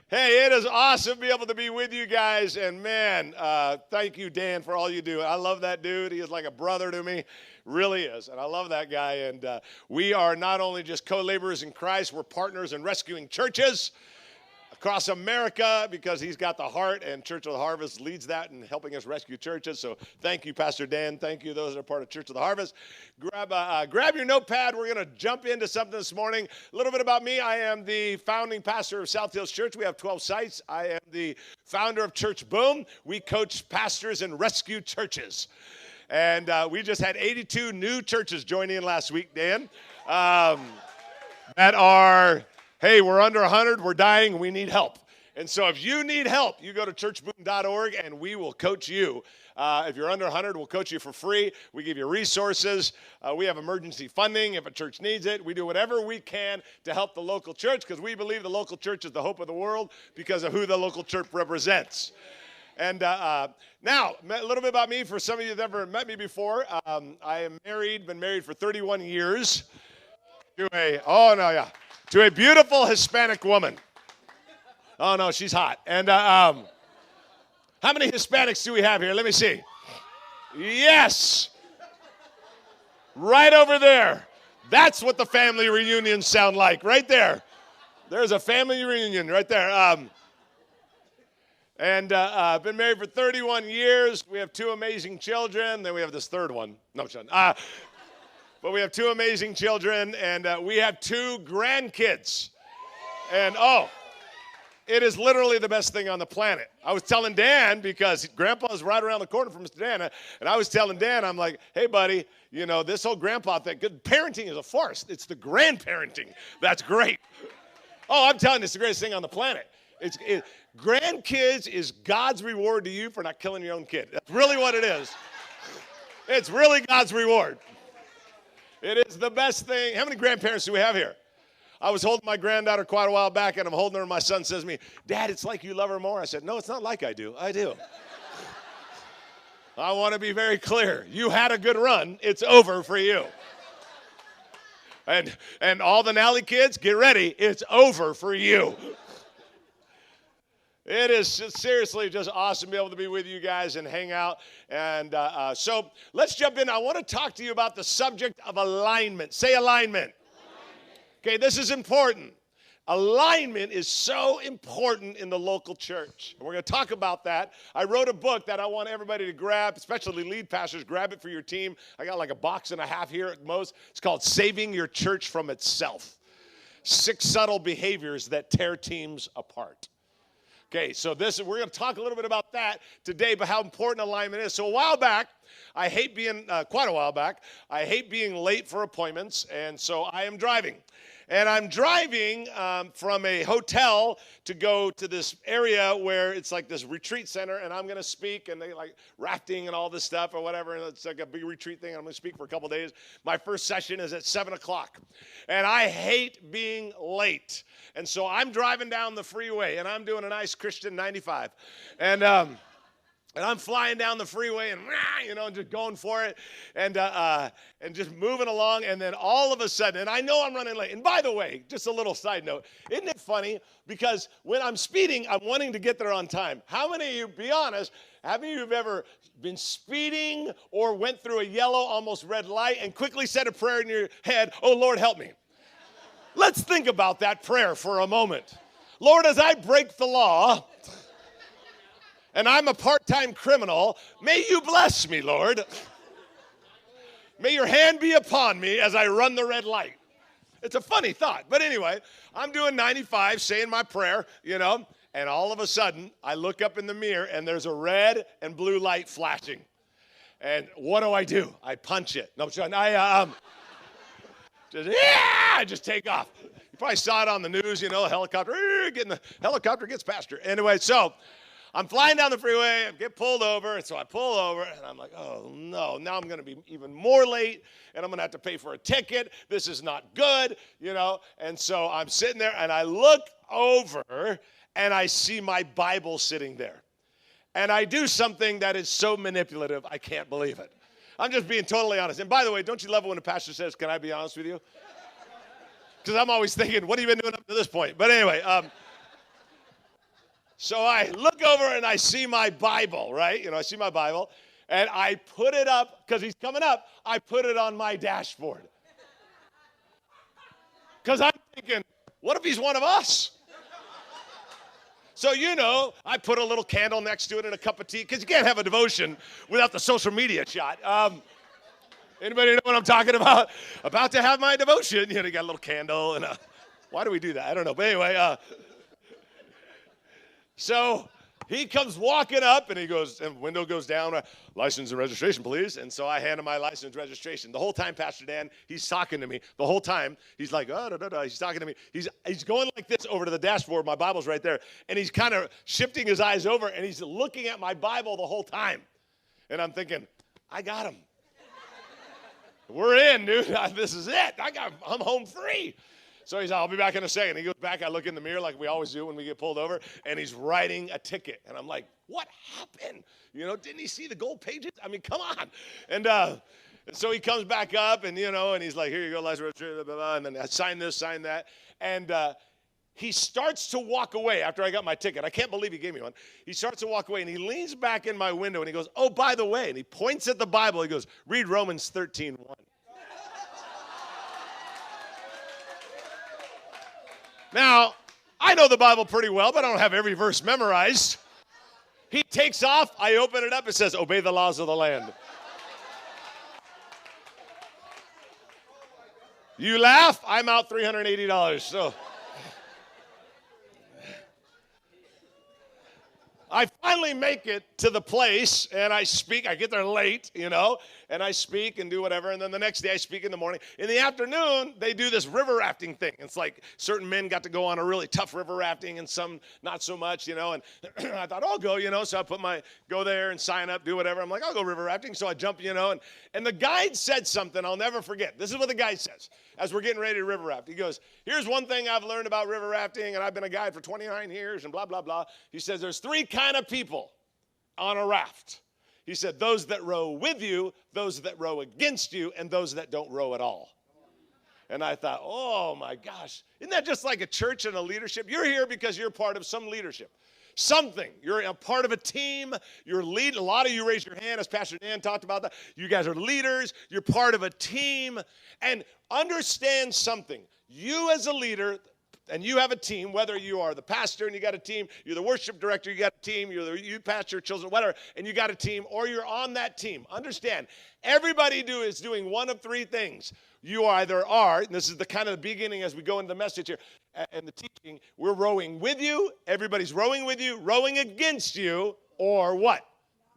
Hey, it is awesome to be able to be with you guys. And man, thank you, Dan, for all you do. I love that dude. He is like a brother to me. Really is. And I love that guy. And we are not only just co-laborers in Christ, we're partners in rescuing churches across America because he's got the heart, and Church of the Harvest leads that in helping us rescue churches. So thank you, Pastor Dan. Thank you, those that are part of Church of the Harvest. Grab your notepad. We're going to jump into something this morning. A little bit about me. I am the founding pastor of South Hills Church. We have 12 sites. I am the founder of Church Boom. We coach pastors and rescue churches. And we just had 82 new churches join in last week, Dan, that are... Hey, we're under 100, we're dying, we need help. And so if you need help, you go to churchboom.org and we will coach you. If you're under 100, we'll coach you for free. We give you resources. We have emergency funding if a church needs it. We do whatever we can to help the local church because we believe the local church is the hope of the world because of who the local church represents. And now, a little bit about me. For some of you that have never met me before, I am married, been married for 31 years to a beautiful Hispanic woman. Oh, no, she's hot. And how many Hispanics do we have here? Let me see. Yes. Right over there. That's what the family reunions sound like, right there. There's a family reunion right there. I've been married for 31 years. We have 2 amazing children. Then we have this third one. No, I'm joking. But we have 2 amazing children, and we have 2 grandkids. And, it is literally the best thing on the planet. I was telling Dan, because Grandpa's right around the corner from Mr. Dan, and I was telling Dan, I'm like, hey, buddy, you know, this whole grandpa thing, good parenting is a farce. It's the grandparenting that's great. Oh, I'm telling you, it's the greatest thing on the planet. Grandkids is God's reward to you for not killing your own kid. That's really what it is. It's really God's reward. It is the best thing. How many grandparents do we have here? I was holding my granddaughter quite a while back, and I'm holding her, and my son says to me, Dad, it's like you love her more. I said, no, it's not like I do. I do. I want to be very clear. You had a good run. It's over for you. And all the Nally kids, get ready. It's over for you. It is seriously just awesome to be able to be with you guys and hang out. And so let's jump in. I want to talk to you about the subject of alignment. Say alignment. Okay, this is important. Alignment is so important in the local church. And we're going to talk about that. I wrote a book that I want everybody to grab, especially lead pastors. Grab it for your team. I got like a box and a half here at most. It's called Saving Your Church from Itself. 6 subtle behaviors that tear teams apart. Okay, so we're going to talk a little bit about that today, but how important alignment is. So quite a while back, I hate being late for appointments, and so I am driving. And I'm driving from a hotel to go to this area where it's like this retreat center, and I'm going to speak, and they like rafting and all this stuff or whatever, and it's like a big retreat thing. I'm going to speak for a couple days. My first session is at 7 o'clock, and I hate being late. And so I'm driving down the freeway, and I'm doing a nice Christian 95, and I'm flying down the freeway and, just going for it and just moving along. And then all of a sudden, and I know I'm running late. And by the way, just a little side note, isn't it funny? Because when I'm speeding, I'm wanting to get there on time. How many of you, be honest, have you ever been speeding or went through a yellow, almost red light and quickly said a prayer in your head, oh, Lord, help me? Let's think about that prayer for a moment. Lord, as I break the law, and I'm a part-time criminal, may you bless me, Lord. May your hand be upon me as I run the red light. It's a funny thought. But anyway, I'm doing 95, saying my prayer, and all of a sudden, I look up in the mirror, and there's a red and blue light flashing. And what do? I punch it. No, I just take off. You probably saw it on the news, a helicopter, the helicopter gets past her. Anyway, so I'm flying down the freeway, I get pulled over, and so I pull over, and I'm like, oh, no, now I'm going to be even more late, and I'm going to have to pay for a ticket. This is not good, And so I'm sitting there, and I look over, and I see my Bible sitting there. And I do something that is so manipulative, I can't believe it. I'm just being totally honest. And by the way, don't you love it when a pastor says, can I be honest with you? Because I'm always thinking, what have you been doing up to this point? But anyway, So I look over and I see my Bible, right? I see my Bible, and I put it up, because he's coming up, I put it on my dashboard. Because I'm thinking, what if he's one of us? So, I put a little candle next to it and a cup of tea, because you can't have a devotion without the social media shot. Anybody know what I'm talking about? About to have my devotion. You got a little candle. And why do we do that? I don't know. But anyway, so he comes walking up, and he goes, and window goes down, license and registration, please. And so I hand him my license and registration. The whole time, Pastor Dan, he's talking to me. The whole time, he's like, he's talking to me. He's going like this over to the dashboard. My Bible's right there. And he's kind of shifting his eyes over, and he's looking at my Bible the whole time. And I'm thinking, I got him. We're in, dude. This is it. I'm home free. So he's, I'll be back in a second. He goes back. I look in the mirror like we always do when we get pulled over, and he's writing a ticket. And I'm like, what happened? Didn't he see the gold pages? I mean, come on. And so he comes back up, and, and he's like, here you go, license, blah, blah, blah, and then I sign this, sign that. And he starts to walk away after I got my ticket. I can't believe he gave me one. He starts to walk away, and he leans back in my window, and he goes, oh, by the way, and he points at the Bible. He goes, read Romans 13:1. Now, I know the Bible pretty well, but I don't have every verse memorized. He takes off. I open it up. It says, obey the laws of the land. You laugh, I'm out $380. So I finally make it to the place, and I speak. I get there late, and I speak and do whatever. And then the next day I speak in the morning. In the afternoon, they do this river rafting thing. It's like certain men got to go on a really tough river rafting and some not so much, And I thought, I'll go, So I go there and sign up, do whatever. I'm like, I'll go river rafting. So I jump, and the guide said something I'll never forget. This is what the guide says as we're getting ready to river raft. He goes, here's one thing I've learned about river rafting, and I've been a guide for 29 years and blah, blah, blah. He says there's three kind of people on a raft. He said, those that row with you, those that row against you, and those that don't row at all. And I thought, oh my gosh, isn't that just like a church and a leadership? You're here because you're part of some leadership. Something. You're a part of a team. You're lead. A lot of you raised your hand, as Pastor Dan talked about that. You guys are leaders. You're part of a team. And understand something. You as a leader, and you have a team, whether you are the pastor and you got a team, you're the worship director, you got a team, you're the youth pastor, children, whatever, and you got a team, or you're on that team. Understand, everybody is doing one of three things. You either are, and this is the kind of the beginning as we go into the message here, and the teaching, we're rowing with you, everybody's rowing with you, rowing against you, or what?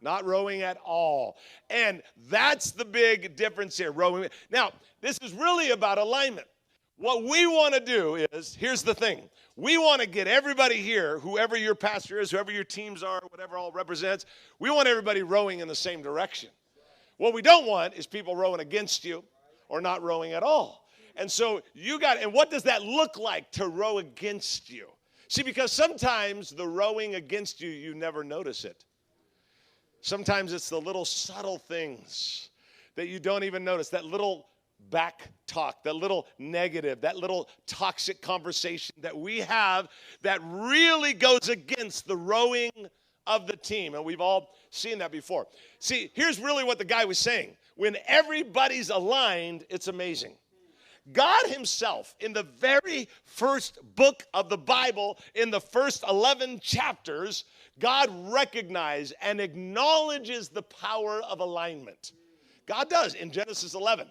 Not rowing at all. And that's the big difference here, rowing. Now, this is really about alignment. What we want to do is, here's the thing. We want to get everybody here, whoever your pastor is, whoever your teams are, whatever all represents, we want everybody rowing in the same direction. What we don't want is people rowing against you or not rowing at all. And so and what does that look like to row against you? See, because sometimes the rowing against you, you never notice it. Sometimes it's the little subtle things that you don't even notice, that little back talk, that little negative, that little toxic conversation that we have that really goes against the rowing of the team. And we've all seen that before. See, here's really what the guy was saying. When everybody's aligned, it's amazing. God himself, in the very first book of the Bible, in the first 11 chapters, God recognizes and acknowledges the power of alignment. God does in Genesis 11.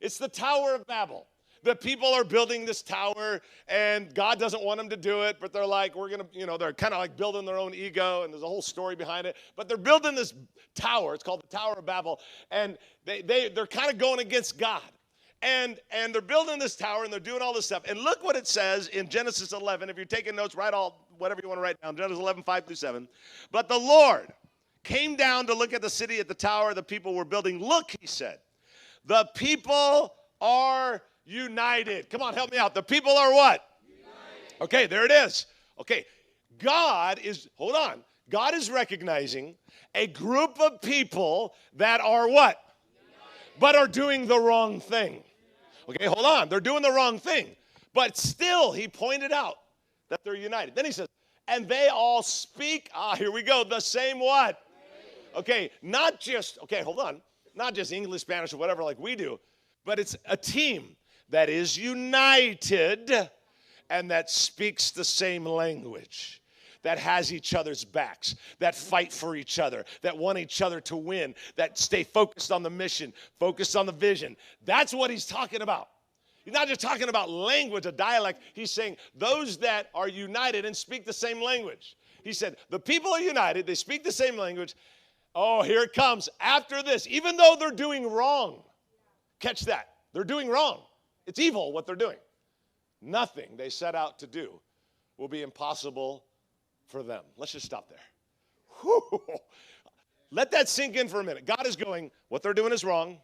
It's the Tower of Babel. The people are building this tower, and God doesn't want them to do it, but they're like, we're going to, they're kind of like building their own ego, and there's a whole story behind it. But they're building this tower. It's called the Tower of Babel, and they're kind of going against God. And they're building this tower, and they're doing all this stuff. And look what it says in Genesis 11. If you're taking notes, write whatever you want to write down. Genesis 11, 5-7. But the Lord came down to look at the city, at the tower the people were building. Look, he said, the people are united. Come on, help me out. The people are what? United. Okay, there it is. Okay, God is recognizing a group of people that are what? United. But are doing the wrong thing. Okay, hold on. They're doing the wrong thing. But still, he pointed out that they're united. Then he says, And they all speak, here we go, the same what? Okay, hold on. Not just English, Spanish, or whatever like we do, but it's a team that is united and that speaks the same language, that has each other's backs, that fight for each other, that want each other to win, that stay focused on the mission, focused on the vision. That's what he's talking about. He's not just talking about language, a dialect. He's saying those that are united and speak the same language. He said the people are united, they speak the same language. Oh, here it comes. After this, even though they're doing wrong, catch that, they're doing wrong. It's evil what they're doing. Nothing they set out to do will be impossible for them. Let's just stop there. Whew. Let that sink in for a minute. God is going, what they're doing is wrong.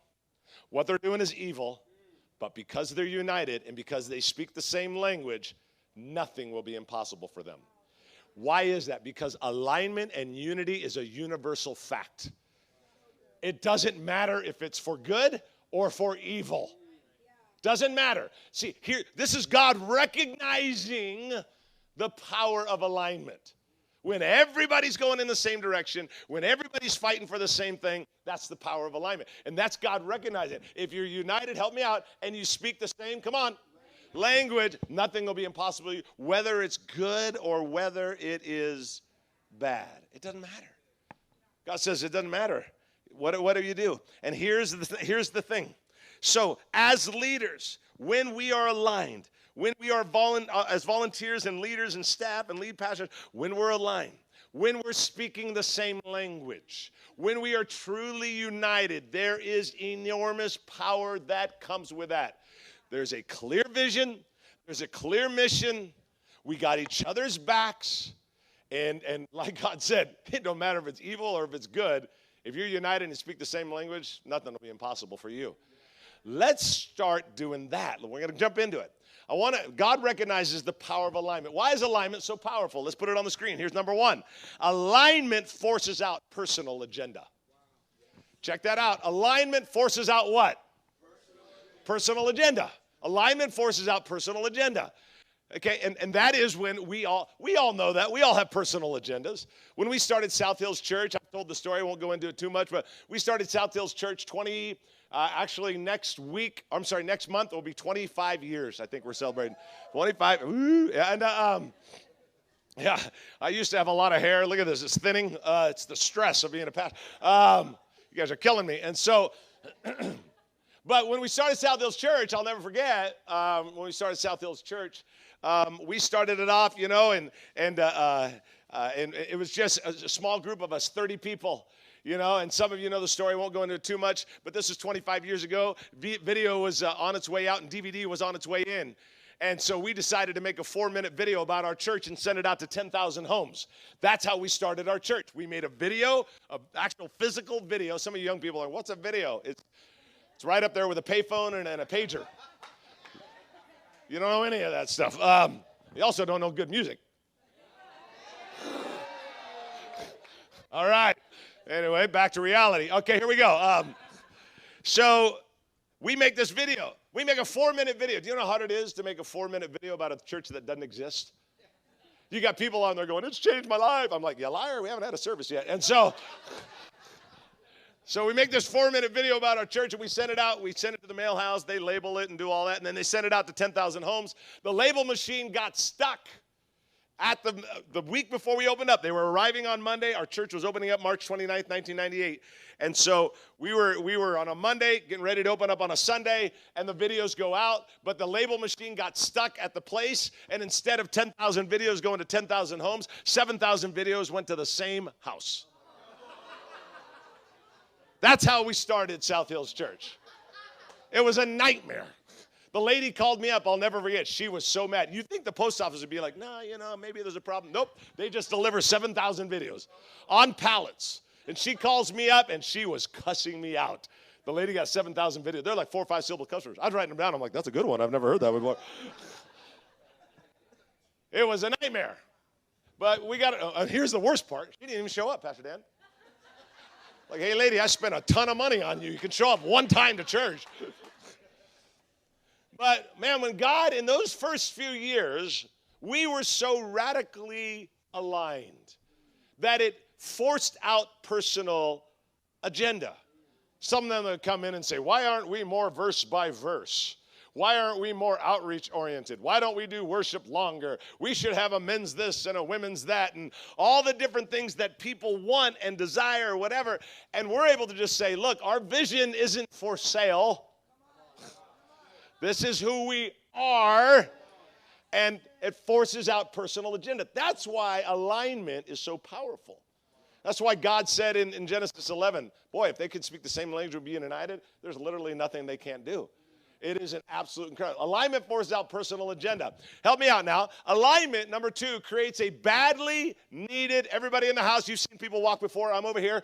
What they're doing is evil. But because they're united and because they speak the same language, nothing will be impossible for them. Why is that? Because alignment and unity is a universal fact. It doesn't matter if it's for good or for evil. Doesn't matter. See, here, this is God recognizing the power of alignment. When everybody's going in the same direction, when everybody's fighting for the same thing, that's the power of alignment. And that's God recognizing it. If you're united, help me out, and you speak the same, come on, language, nothing will be impossible, whether it's good or whether it is bad. It doesn't matter. God says it doesn't matter. Whatever you do. And here's the thing. So as leaders, when we are aligned, when we are as volunteers and leaders and staff and lead pastors, when we're aligned, when we're speaking the same language, when we are truly united, there is enormous power that comes with that. There's a clear vision. There's a clear mission. We got each other's backs. And like God said, it don't matter if it's evil or if it's good. If you're united and speak the same language, nothing will be impossible for you. Let's start doing that. We're going to jump into it. God recognizes the power of alignment. Why is alignment so powerful? Let's put it on the screen. Here's number one. Alignment forces out personal agenda. Check that out. Alignment forces out what? Personal agenda. Alignment forces out personal agenda. Okay, and that is when we all know that. We all have personal agendas. When we started South Hills Church, I've told the story, I won't go into it too much, but we started South Hills Church next month will be 25 years. I think we're celebrating 25. Ooh, and yeah, I used to have a lot of hair. Look at this, it's thinning. It's the stress of being a pastor. You guys are killing me. And so, but when we started South Hills Church, I'll never forget, when we started South Hills Church, we started it off, and it was just a small group of us, 30 people, and some of you know the story. I won't go into it too much, but this was 25 years ago. Video was on its way out and DVD was on its way in. And so we decided to make a 4-minute video about our church and send it out to 10,000 homes. That's how we started our church. We made a video, an actual physical video. Some of you young people are, what's a video? It's right up there with a payphone and a pager. You don't know any of that stuff. You also don't know good music. All right. Anyway, back to reality. Okay, here we go. So we make this video. We make a 4-minute video. Do you know how hard it is to make a 4-minute video about a church that doesn't exist? You got people on there going, it's changed my life. I'm like, you liar, we haven't had a service yet. And so we make this 4-minute video about our church, and we send it out. We send it to the mail house. They label it and do all that, and then they send it out to 10,000 homes. The label machine got stuck at the week before we opened up. They were arriving on Monday. Our church was opening up March 29th, 1998. And so we were on a Monday, getting ready to open up on a Sunday, and the videos go out. But the label machine got stuck at the place, and instead of 10,000 videos going to 10,000 homes, 7,000 videos went to the same house. That's how we started South Hills Church. It was a nightmare. The lady called me up. I'll never forget. She was so mad. You'd think the post office would be like, no, maybe there's a problem. Nope. They just deliver 7,000 videos on pallets. And she calls me up, and she was cussing me out. The lady got 7,000 videos. They're like 4 or 5 syllable customers. I was writing them down. I'm like, that's a good one. I've never heard that before. It was a nightmare. But we got it. Here's the worst part. She didn't even show up, Pastor Dan. Like, hey, lady, I spent a ton of money on you. You can show up one time to church. But, man, when God, in those first few years, we were so radically aligned, that it forced out personal agenda. Some of them would come in and say, why aren't we more verse by verse? Why aren't we more outreach oriented? Why don't we do worship longer? We should have a men's this and a women's that, and all the different things that people want and desire or whatever. And we're able to just say, look, our vision isn't for sale. This is who we are. And it forces out personal agenda. That's why alignment is so powerful. That's why God said in Genesis 11, boy, if they could speak the same language and be united, there's literally nothing they can't do. It is an absolute incredible. Alignment forces out personal agenda. Help me out now. Alignment, number 2, creates a badly needed, everybody in the house, you've seen people walk before, I'm over here.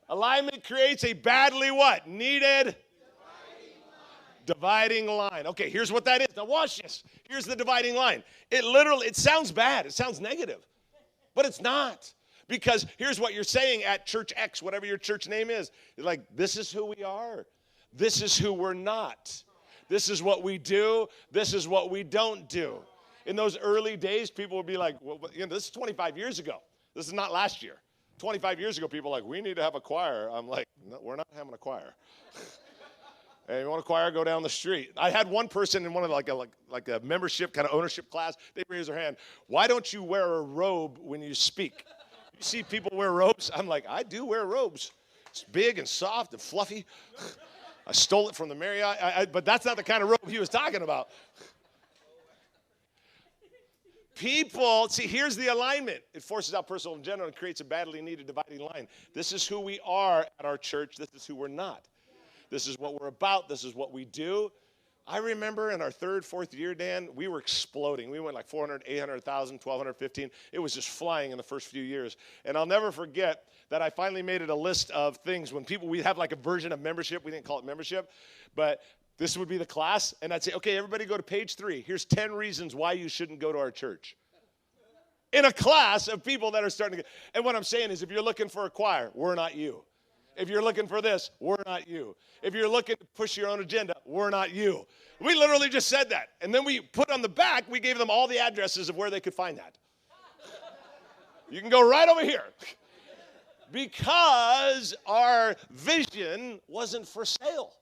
Alignment creates a badly what? Needed? Dividing line. Okay, here's what that is. Now watch this. Here's the dividing line. It sounds bad. It sounds negative. But it's not. Because here's what you're saying at Church X, whatever your church name is. You're like, this is who we are. This is who we're not. This is what we do. This is what we don't do. In those early days, people would be like, well, this is 25 years ago. This is not last year. 25 years ago, people were like, we need to have a choir. I'm like, no, we're not having a choir. Hey, you want a choir? Go down the street. I had one person in one of like a membership kind of ownership class. They raised their hand. Why don't you wear a robe when you speak? You see people wear robes. I'm like, I do wear robes. It's big and soft and fluffy. I stole it from the Marriott, but that's not the kind of robe he was talking about. People, see, here's the alignment. It forces out personal agenda and creates a badly needed dividing line. This is who we are at our church. This is who we're not. This is what we're about. This is what we do. I remember in our 3rd, 4th year, Dan, we were exploding. We went like 400, 800,000, 1,215. It was just flying in the first few years. And I'll never forget that I finally made it a list of things. When we have like a version of membership. We didn't call it membership. But this would be the class. And I'd say, okay, everybody go to page 3. Here's 10 reasons why you shouldn't go to our church. In a class of people that are starting to get. And what I'm saying is if you're looking for a choir, we're not you. If you're looking for this, we're not you. If you're looking to push your own agenda, we're not you. We literally just said that. And then we put on the back, we gave them all the addresses of where they could find that. You can go right over here. Because our vision wasn't for sale.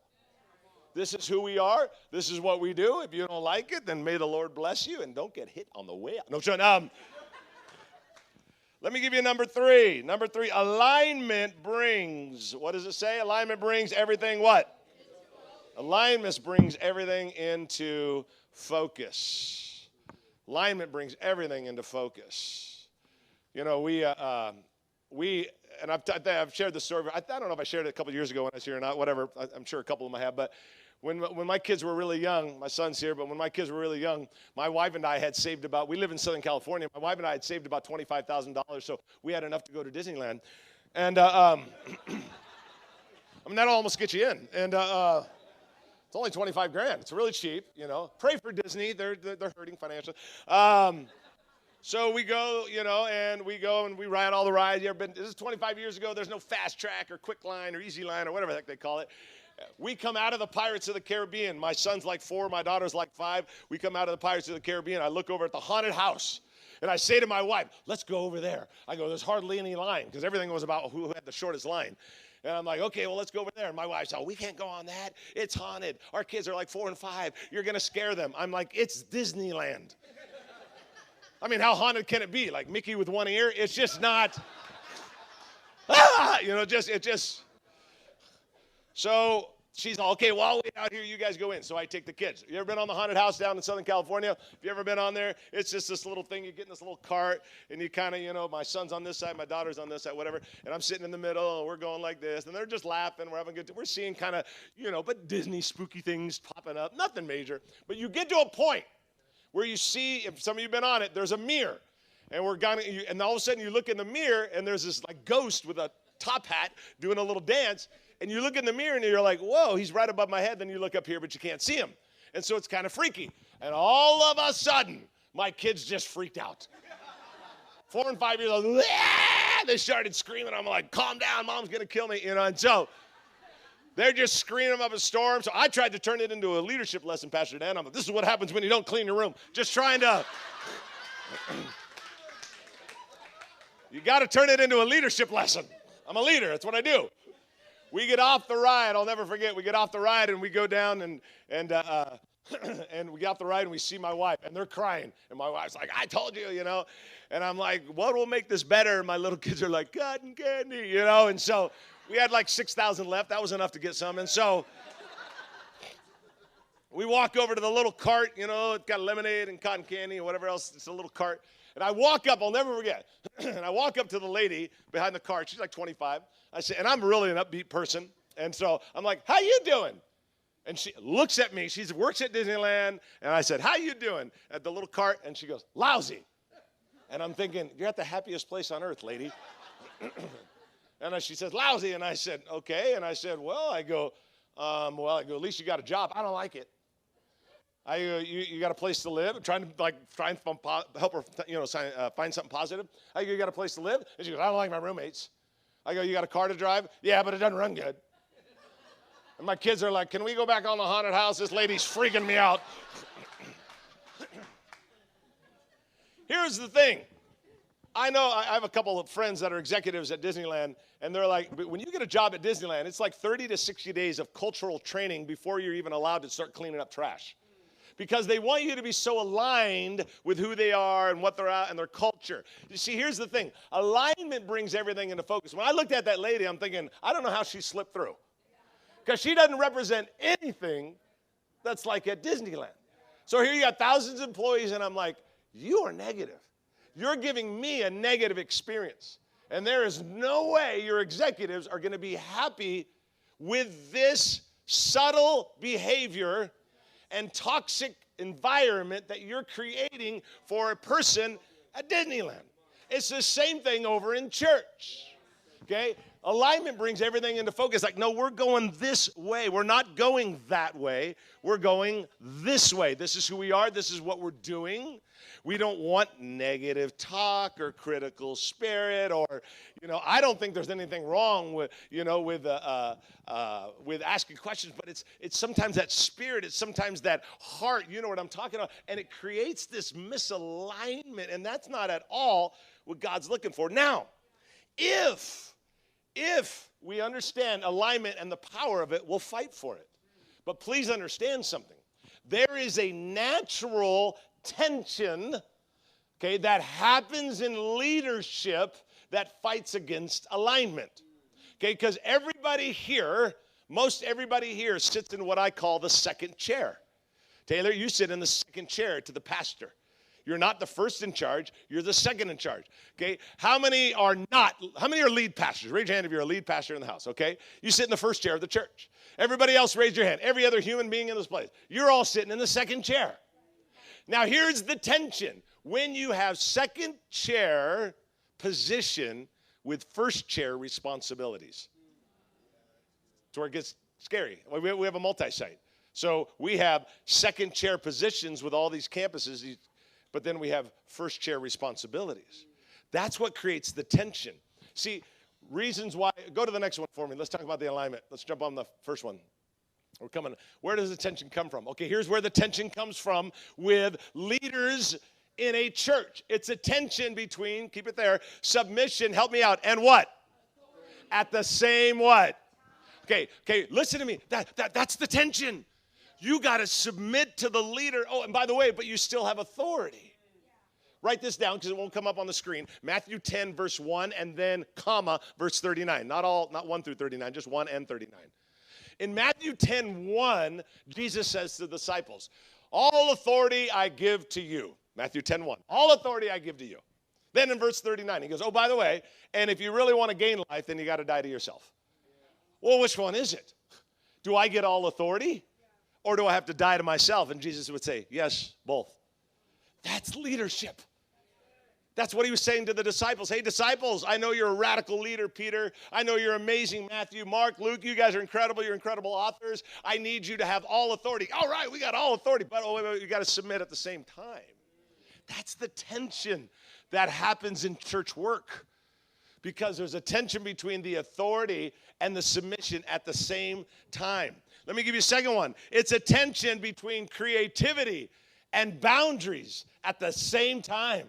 This is who we are. This is what we do. If you don't like it, then may the Lord bless you and don't get hit on the way out. No, Sean, let me give you number 3. Number 3, alignment brings, what does it say? Alignment brings everything what? Alignment brings everything into focus. Alignment brings everything into focus. You know, and I've shared this story. I don't know if I shared it a couple of years ago when I was here or not, whatever. I'm sure a couple of them I have, but when my kids were really young, my son's here, but when my kids were really young, my wife and I had saved we live in Southern California, my wife and I had saved about $25,000, so we had enough to go to Disneyland. And, I mean, that'll almost get you in. And it's only $25,000. It's really cheap, you know. Pray for Disney. They're hurting financially. So we go, and we ride all the rides. This is 25 years ago. There's no fast track or quick line or easy line or whatever the heck they call it. We come out of the Pirates of the Caribbean. My son's like 4, my daughter's like 5. We come out of the Pirates of the Caribbean. I look over at the haunted house, and I say to my wife, let's go over there. I go, there's hardly any line, because everything was about who had the shortest line. And I'm like, okay, well, let's go over there. And my wife's like, we can't go on that. It's haunted. Our kids are like 4 and 5. You're going to scare them. I'm like, it's Disneyland. I mean, how haunted can it be? Like Mickey with one ear? It's just not. So she's all, okay, well, I'll wait out here. You guys go in. So I take the kids. You ever been on the haunted house down in Southern California? Have you ever been on there? It's just this little thing. You get in this little cart, and you kind of, my son's on this side, my daughter's on this side, whatever. And I'm sitting in the middle, and we're going like this. And they're just laughing. We're having a good time. We're seeing kind of, but Disney spooky things popping up. Nothing major. But you get to a point where you see, if some of you have been on it, there's a mirror. And and all of a sudden you look in the mirror, and there's this like ghost with a top hat doing a little dance. And you look in the mirror, and you're like, whoa, he's right above my head. Then you look up here, but you can't see him. And so it's kind of freaky. And all of a sudden, my kids just freaked out. 4 and 5 years old, they started screaming. I'm like, calm down, Mom's going to kill me. And so they're just screaming up a storm. So I tried to turn it into a leadership lesson, Pastor Dan. I'm like, this is what happens when you don't clean your room. Just trying to You got to turn it into a leadership lesson. I'm a leader. That's what I do. We get off the ride. I'll never forget. We get off the ride and we go down and we get off the ride and we see my wife and they're crying. And my wife's like, I told you, you know. And I'm like, what will make this better? And my little kids are like, cotton candy, you know. And so we had like 6,000 left. That was enough to get some. And so we walk over to the little cart, you know. It's got lemonade and cotton candy and whatever else. It's a little cart. And I walk up, I'll never forget. And I walk up to the lady behind the cart. She's like 25. I say, and I'm really an upbeat person. And so I'm like, how you doing? And she looks at me. She works at Disneyland. And I said, how you doing? At the little cart. And she goes, lousy. And I'm thinking, you're at the happiest place on earth, lady. And she says, lousy. And I said, okay. And I said, at least you got a job. I don't like it. You got a place to live? Try and help her, find something positive. I go, you got a place to live? And she goes, I don't like my roommates. I go, you got a car to drive? Yeah, but it doesn't run good. And my kids are like, can we go back on the haunted house? This lady's freaking me out. Here's the thing. I know I have a couple of friends that are executives at Disneyland, and they're like, when you get a job at Disneyland, it's like 30 to 60 days of cultural training before you're even allowed to start cleaning up trash. Because they want you to be so aligned with who they are and what they're at and their culture. You see, here's the thing. Alignment brings everything into focus. When I looked at that lady, I'm thinking, I don't know how she slipped through. Because she doesn't represent anything that's like at Disneyland. So here you got thousands of employees, and I'm like, you are negative. You're giving me a negative experience. And there is no way your executives are going to be happy with this subtle behavior and toxic environment that you're creating for a person at Disneyland. It's the same thing over in church, okay? Alignment brings everything into focus. Like, no, we're going this way. We're not going that way. We're going this way. This is who we are. This is what we're doing. We don't want negative talk or critical spirit or, I don't think there's anything wrong with asking questions, but it's sometimes that spirit, it's sometimes that heart, you know what I'm talking about, and it creates this misalignment, and that's not at all what God's looking for. Now, if we understand alignment and the power of it, we'll fight for it. But please understand something. There is a natural tension, okay, that happens in leadership that fights against alignment. Okay, because most everybody here sits in what I call the second chair. Taylor, you sit in the second chair to the pastor. You're not the first in charge, you're the second in charge. Okay? How many are lead pastors? Raise your hand if you're a lead pastor in the house, okay? You sit in the first chair of the church. Everybody else raise your hand. Every other human being in this place. You're all sitting in the second chair. Now, here's the tension. When you have second chair position with first chair responsibilities. That's where it gets scary. We have a multi-site. So we have second chair positions with all these campuses, but then we have first chair responsibilities. That's what creates the tension. See, reasons why, go to the next one for me. Let's talk about the alignment. Let's jump on the first one. We're coming. Where does the tension come from? Okay, here's where the tension comes from with leaders in a church. It's a tension between, keep it there, submission, help me out, and what? Authority. At the same what? Okay, listen to me. That's the tension. You got to submit to the leader. Oh, and by the way, but you still have authority. Write this down because it won't come up on the screen. Matthew 10, verse 1, and then comma, verse 39. Not 1 through 39, just 1 and 39. In Matthew 10:1, Jesus says to the disciples, all authority I give to you. Matthew 10:1, all authority I give to you. Then in verse 39, he goes, oh, by the way, and if you really want to gain life, then you got to die to yourself. Well, which one is it? Do I get all authority? Or do I have to die to myself? And Jesus would say, yes, both. That's leadership. That's what he was saying to the disciples. Hey, disciples, I know you're a radical leader, Peter. I know you're amazing, Matthew, Mark, Luke. You guys are incredible. You're incredible authors. I need you to have all authority. All right, we got all authority, but wait, you got to submit at the same time. That's the tension that happens in church work, because there's a tension between the authority and the submission at the same time. Let me give you a second one. It's a tension between creativity and boundaries at the same time.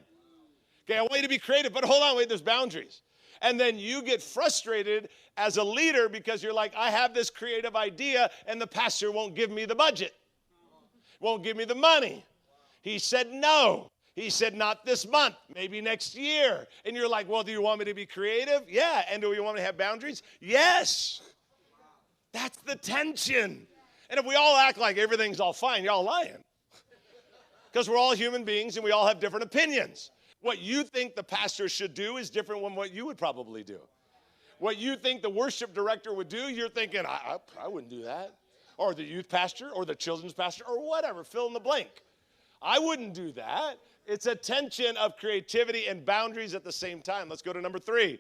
Okay, I want you to be creative, but hold on, wait, there's boundaries. And then you get frustrated as a leader because you're like, I have this creative idea and the pastor won't give me the budget, won't give me the money. He said no. He said not this month, maybe next year. And you're like, well, do you want me to be creative? Yeah. And do you want me to have boundaries? Yes. That's the tension. And if we all act like everything's all fine, you're all lying. Because we're all human beings and we all have different opinions. What you think the pastor should do is different than what you would probably do. What you think the worship director would do, you're thinking, I wouldn't do that. Or the youth pastor or the children's pastor or whatever, fill in the blank. I wouldn't do that. It's a tension of creativity and boundaries at the same time. Let's go to number 3.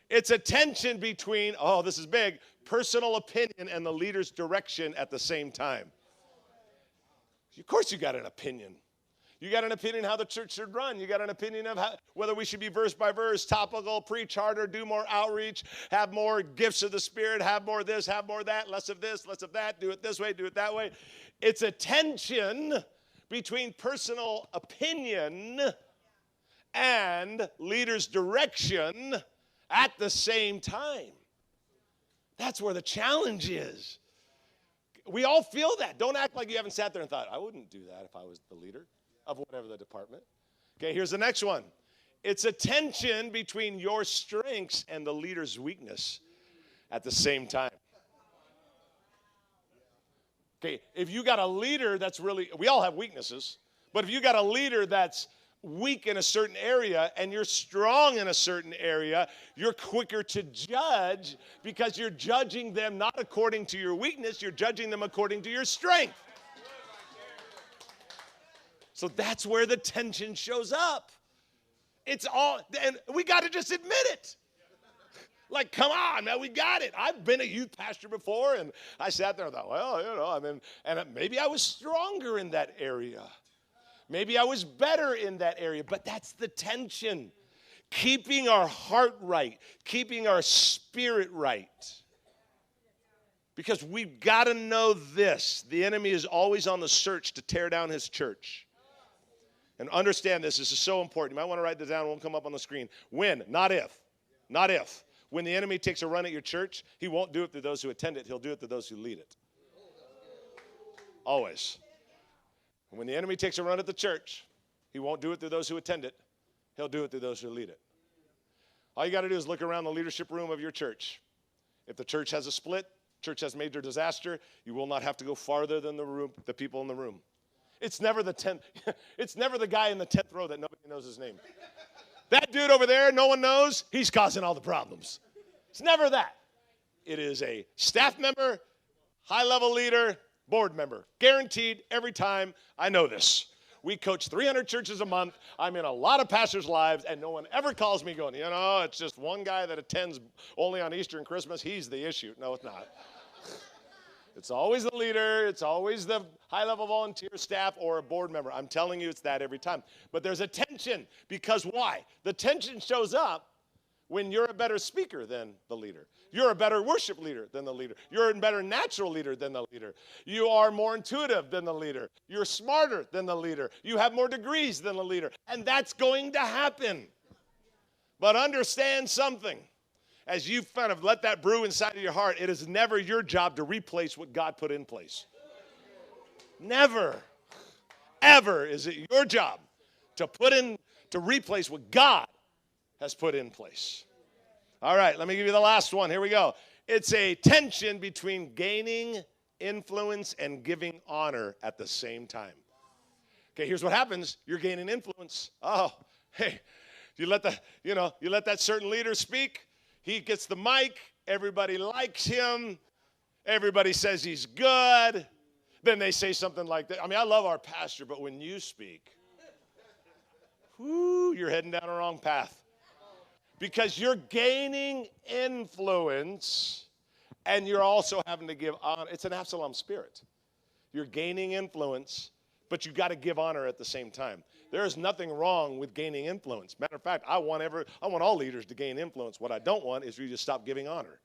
It's a tension between, oh, this is big, personal opinion and the leader's direction at the same time. Of course you got an opinion. You got an opinion how the church should run. You got an opinion of whether we should be verse by verse, topical, preach harder, do more outreach, have more gifts of the Spirit, have more this, have more that, less of this, less of that, do it this way, do it that way. It's a tension between personal opinion and leader's direction at the same time. That's where the challenge is. We all feel that. Don't act like you haven't sat there and thought, I wouldn't do that if I was the leader of whatever the department. Okay, here's the next one. It's a tension between your strengths and the leader's weakness at the same time. Okay, if you got a leader that's really, we all have weaknesses, but if you got a leader that's weak in a certain area and you're strong in a certain area, you're quicker to judge because you're judging them not according to your weakness, you're judging them according to your strength. So that's where the tension shows up. It's all, and we got to just admit it. Like, come on, man, we got it. I've been a youth pastor before, and I sat there and thought, well, you know, I mean, and maybe I was stronger in that area. Maybe I was better in that area, but that's the tension. Keeping our heart right, keeping our spirit right. Because we've got to know this. The enemy is always on the search to tear down his church. And understand this. This is so important. You might want to write this down. It won't come up on the screen. When, not if. Not if. When the enemy takes a run at your church, he won't do it to those who attend it. He'll do it to those who lead it. Always. When the enemy takes a run at the church, he won't do it to those who attend it. He'll do it to those who lead it. All you got to do is look around the leadership room of your church. If the church has a split, church has major disaster, you will not have to go farther than the people in the room. It's never the 10th. It's never the guy in the 10th row that nobody knows his name. That dude over there, no one knows, he's causing all the problems. It's never that. It is a staff member, high-level leader, board member. Guaranteed every time. I know this. We coach 300 churches a month. I'm in a lot of pastors' lives, and no one ever calls me going, you know, it's just one guy that attends only on Easter and Christmas. He's the issue. No, it's not. It's always the leader. It's always the high-level volunteer staff or a board member. I'm telling you, it's that every time. But there's a tension because why? The tension shows up when you're a better speaker than the leader. You're a better worship leader than the leader. You're a better natural leader than the leader. You are more intuitive than the leader. You're smarter than the leader. You have more degrees than the leader. And that's going to happen. But understand something. As you kind of let that brew inside of your heart, it is never your job to replace what God put in place. Never, ever is it your job to replace what God has put in place. All right, let me give you the last one. Here we go. It's a tension between gaining influence and giving honor at the same time. Okay, here's what happens. You're gaining influence. Oh, hey, you let that certain leader speak. He gets the mic. Everybody likes him. Everybody says he's good. Then they say something like that. I mean, I love our pastor, but when you speak, you're heading down a wrong path. Because you're gaining influence and you're also having to give honor. It's an Absalom spirit. You're gaining influence, but you got to give honor at the same time. There is nothing wrong with gaining influence. Matter of fact, I want all leaders to gain influence. What I don't want is for you to stop giving honor.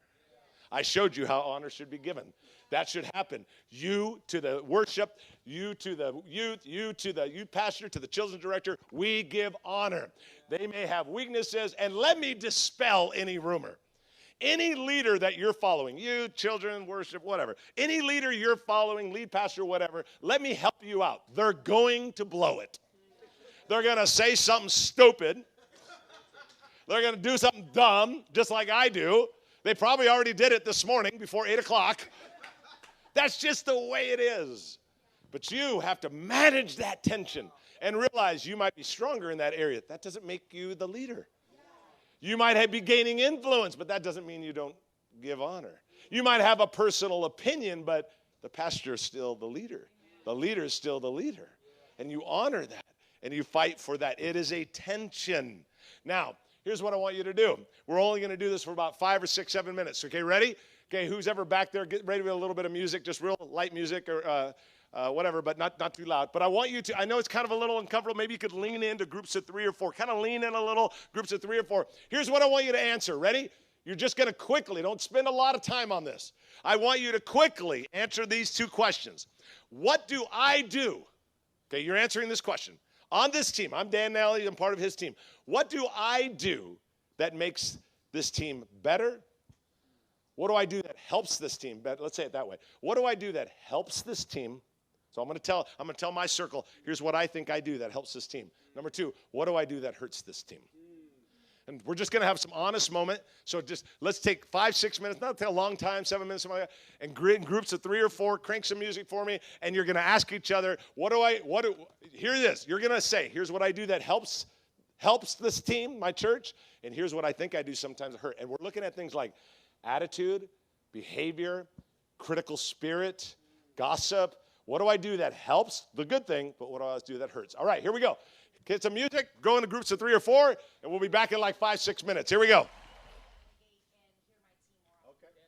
I showed you how honor should be given. That should happen. You to the worship, you to the youth, you to the youth pastor, to the children's director, we give honor. They may have weaknesses, and let me dispel any rumor. Any leader that you're following, you, children, worship, whatever, any leader you're following, lead pastor, whatever, let me help you out. They're going to blow it. They're going to say something stupid. They're going to do something dumb, just like I do. They probably already did it this morning before 8 o'clock. That's just the way it is. But you have to manage that tension and realize you might be stronger in that area. That doesn't make you the leader. You might be gaining influence, but that doesn't mean you don't give honor. You might have a personal opinion, but the pastor is still the leader. The leader is still the leader. And you honor that, and you fight for that. It is a tension. Now, here's what I want you to do. We're only going to do this for about 5 or 6, 7 minutes. Okay, ready? Okay, who's ever back there, get ready with a little bit of music, just real light music or whatever, but not too loud. But I want you to, I know it's kind of a little uncomfortable. Maybe you could lean into groups of 3 or 4. Kind of lean in a little, groups of 3 or 4. Here's what I want you to answer. Ready? You're just going to quickly, don't spend a lot of time on this. I want you to quickly answer these 2 questions. What do I do? Okay, you're answering this question. On this team, I'm Dan Nally, I'm part of his team. What do I do that makes this team better? What do I do that helps this team better? Let's say it that way. What do I do that helps this team? So I'm going to tell my circle, here's what I think I do that helps this team. Number 2, what do I do that hurts this team? And we're just going to have some honest moment. So just let's take 5, 6 minutes, not take a long time, 7 minutes, something like that, and in groups of 3 or 4, crank some music for me, and you're going to ask each other, hear this. You're going to say, here's what I do that helps this team, my church, and here's what I think I do sometimes that hurt. And we're looking at things like attitude, behavior, critical spirit, gossip. What do I do that helps? The good thing, but what do I do that hurts? All right, here we go. Get some music, go into groups of 3 or 4, and we'll be back in like 5, 6 minutes. Here we go. Okay,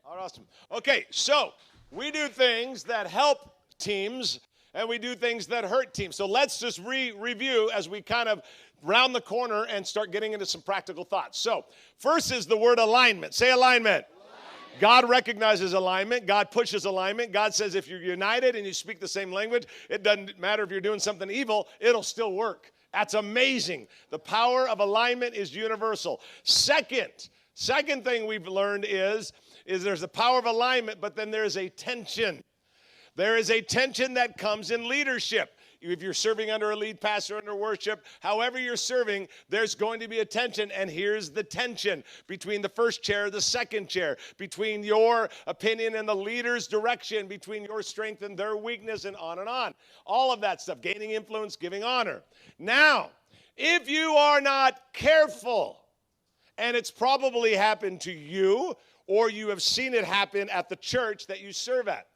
all right, awesome. Okay, so we do things that help teams, and we do things that hurt teams. So let's just review as we kind of round the corner and start getting into some practical thoughts. So first is the word alignment. Say alignment. God recognizes alignment. God pushes alignment. God says if you're united and you speak the same language, it doesn't matter if you're doing something evil, it'll still work. That's amazing. The power of alignment is universal. Second thing we've learned is there's the power of alignment, but then there's a tension. There is a tension that comes in leadership. If you're serving under a lead pastor, under worship, however you're serving, there's going to be a tension. And here's the tension between the first chair, the second chair, between your opinion and the leader's direction, between your strength and their weakness, and on and on. All of that stuff, gaining influence, giving honor. Now, if you are not careful, and it's probably happened to you, or you have seen it happen at the church that you serve at,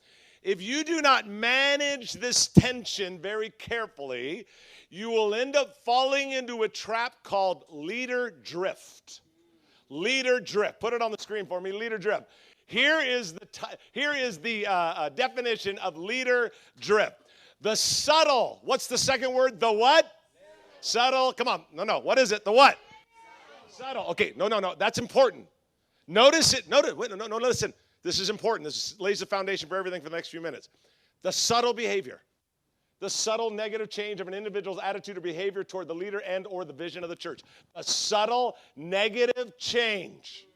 if you do not manage this tension very carefully, you will end up falling into a trap called leader drift. Leader drift. Put it on the screen for me, leader drift. Here is the definition of leader drift. The subtle, what's the second word? The what? Subtle, come on. No, what is it? The what? Subtle. Okay, no, that's important. Notice it. Wait, no, listen. This is important. This lays the foundation for everything for the next few minutes. The subtle behavior, the subtle negative change of an individual's attitude or behavior toward the leader and or the vision of the church. A subtle negative change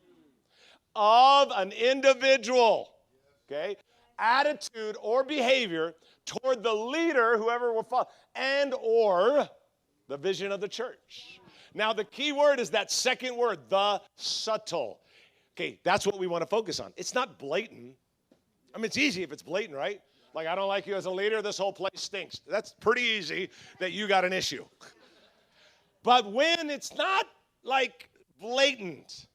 of an individual, okay, attitude or behavior toward the leader, whoever will follow, and or the vision of the church. Now, the key word is that second word, the subtle. Okay, that's what we want to focus on. It's not blatant. I mean, it's easy if it's blatant, right? Like, I don't like you as a leader, this whole place stinks. That's pretty easy that you got an issue. But when it's not, like, blatant,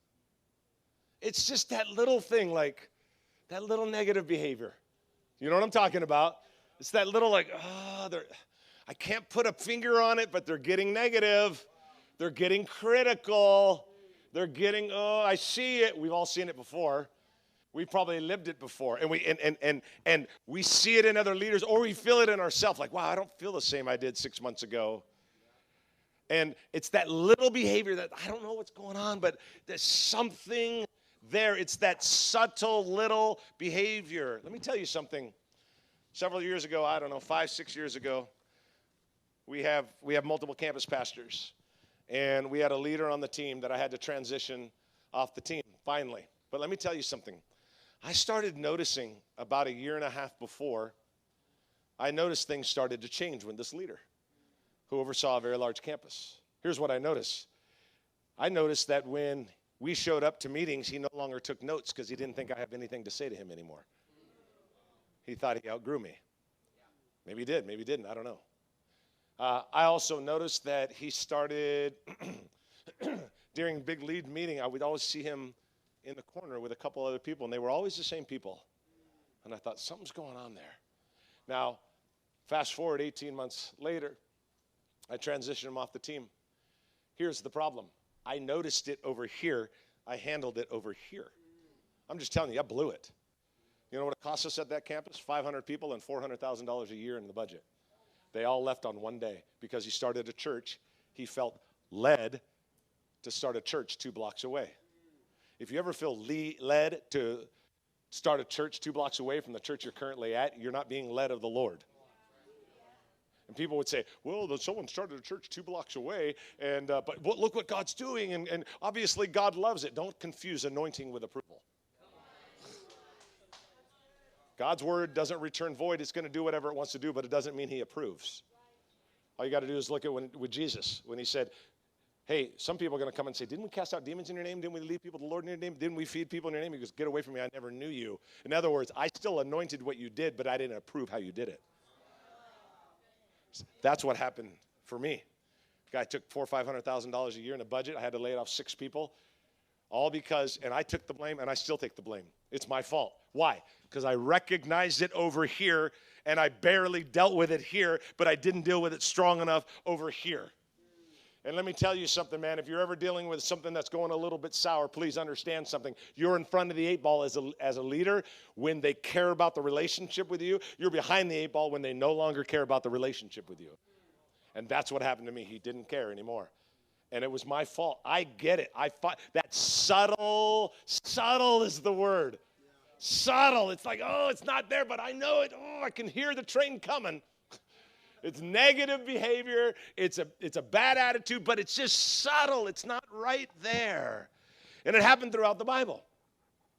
it's just that little thing, like, that little negative behavior. You know what I'm talking about? It's that little, like, I can't put a finger on it, but they're getting negative. They're getting critical. They're getting, I see it. We've all seen it before. We've probably lived it before. And we see it in other leaders, or we feel it in ourselves. Like, wow, I don't feel the same I did 6 months ago. And it's that little behavior that I don't know what's going on, but there's something there. It's that subtle little behavior. Let me tell you something. Several years ago, I don't know, 5, 6 years ago, we have multiple campus pastors. And we had a leader on the team that I had to transition off the team, finally. But let me tell you something. I started noticing about a year and a half before, I noticed things started to change with this leader who oversaw a very large campus. Here's what I noticed. I noticed that when we showed up to meetings, he no longer took notes because he didn't think I have anything to say to him anymore. He thought he outgrew me. Maybe he did, maybe he didn't, I don't know. I also noticed that he started, during big lead meeting, I would always see him in the corner with a couple other people, and they were always the same people. And I thought, something's going on there. Now, fast forward 18 months later, I transitioned him off the team. Here's the problem. I noticed it over here. I handled it over here. I'm just telling you, I blew it. You know what it cost us at that campus? 500 people and $400,000 a year in the budget. They all left on one day because he started a church. He felt led to start a church 2 blocks away. If you ever feel led to start a church 2 blocks away from the church you're currently at, you're not being led of the Lord. And people would say, well, someone started a church 2 blocks away, and but look what God's doing, and obviously God loves it. Don't confuse anointing with approval. God's word doesn't return void. It's going to do whatever it wants to do, but it doesn't mean he approves. All you got to do is look at with Jesus, when he said, hey, some people are going to come and say, didn't we cast out demons in your name? Didn't we lead people to the Lord in your name? Didn't we feed people in your name? He goes, get away from me. I never knew you. In other words, I still anointed what you did, but I didn't approve how you did it. That's what happened for me. Guy took $400,000 or $500,000 a year in a budget. I had to lay off 6 people, all because, and I took the blame, and I still take the blame. It's my fault. Why? Because I recognized it over here, and I barely dealt with it here, but I didn't deal with it strong enough over here. And let me tell you something, man. If you're ever dealing with something that's going a little bit sour, please understand something. You're in front of the 8 ball as a leader when they care about the relationship with you. You're behind the 8 ball when they no longer care about the relationship with you. And that's what happened to me. He didn't care anymore. And it was my fault. I get it. I fought. That subtle is the word. Subtle. It's like, oh, it's not there, but I know it. Oh, I can hear the train coming. It's negative behavior. It's a bad attitude, but it's just subtle. It's not right there. And it happened throughout the Bible.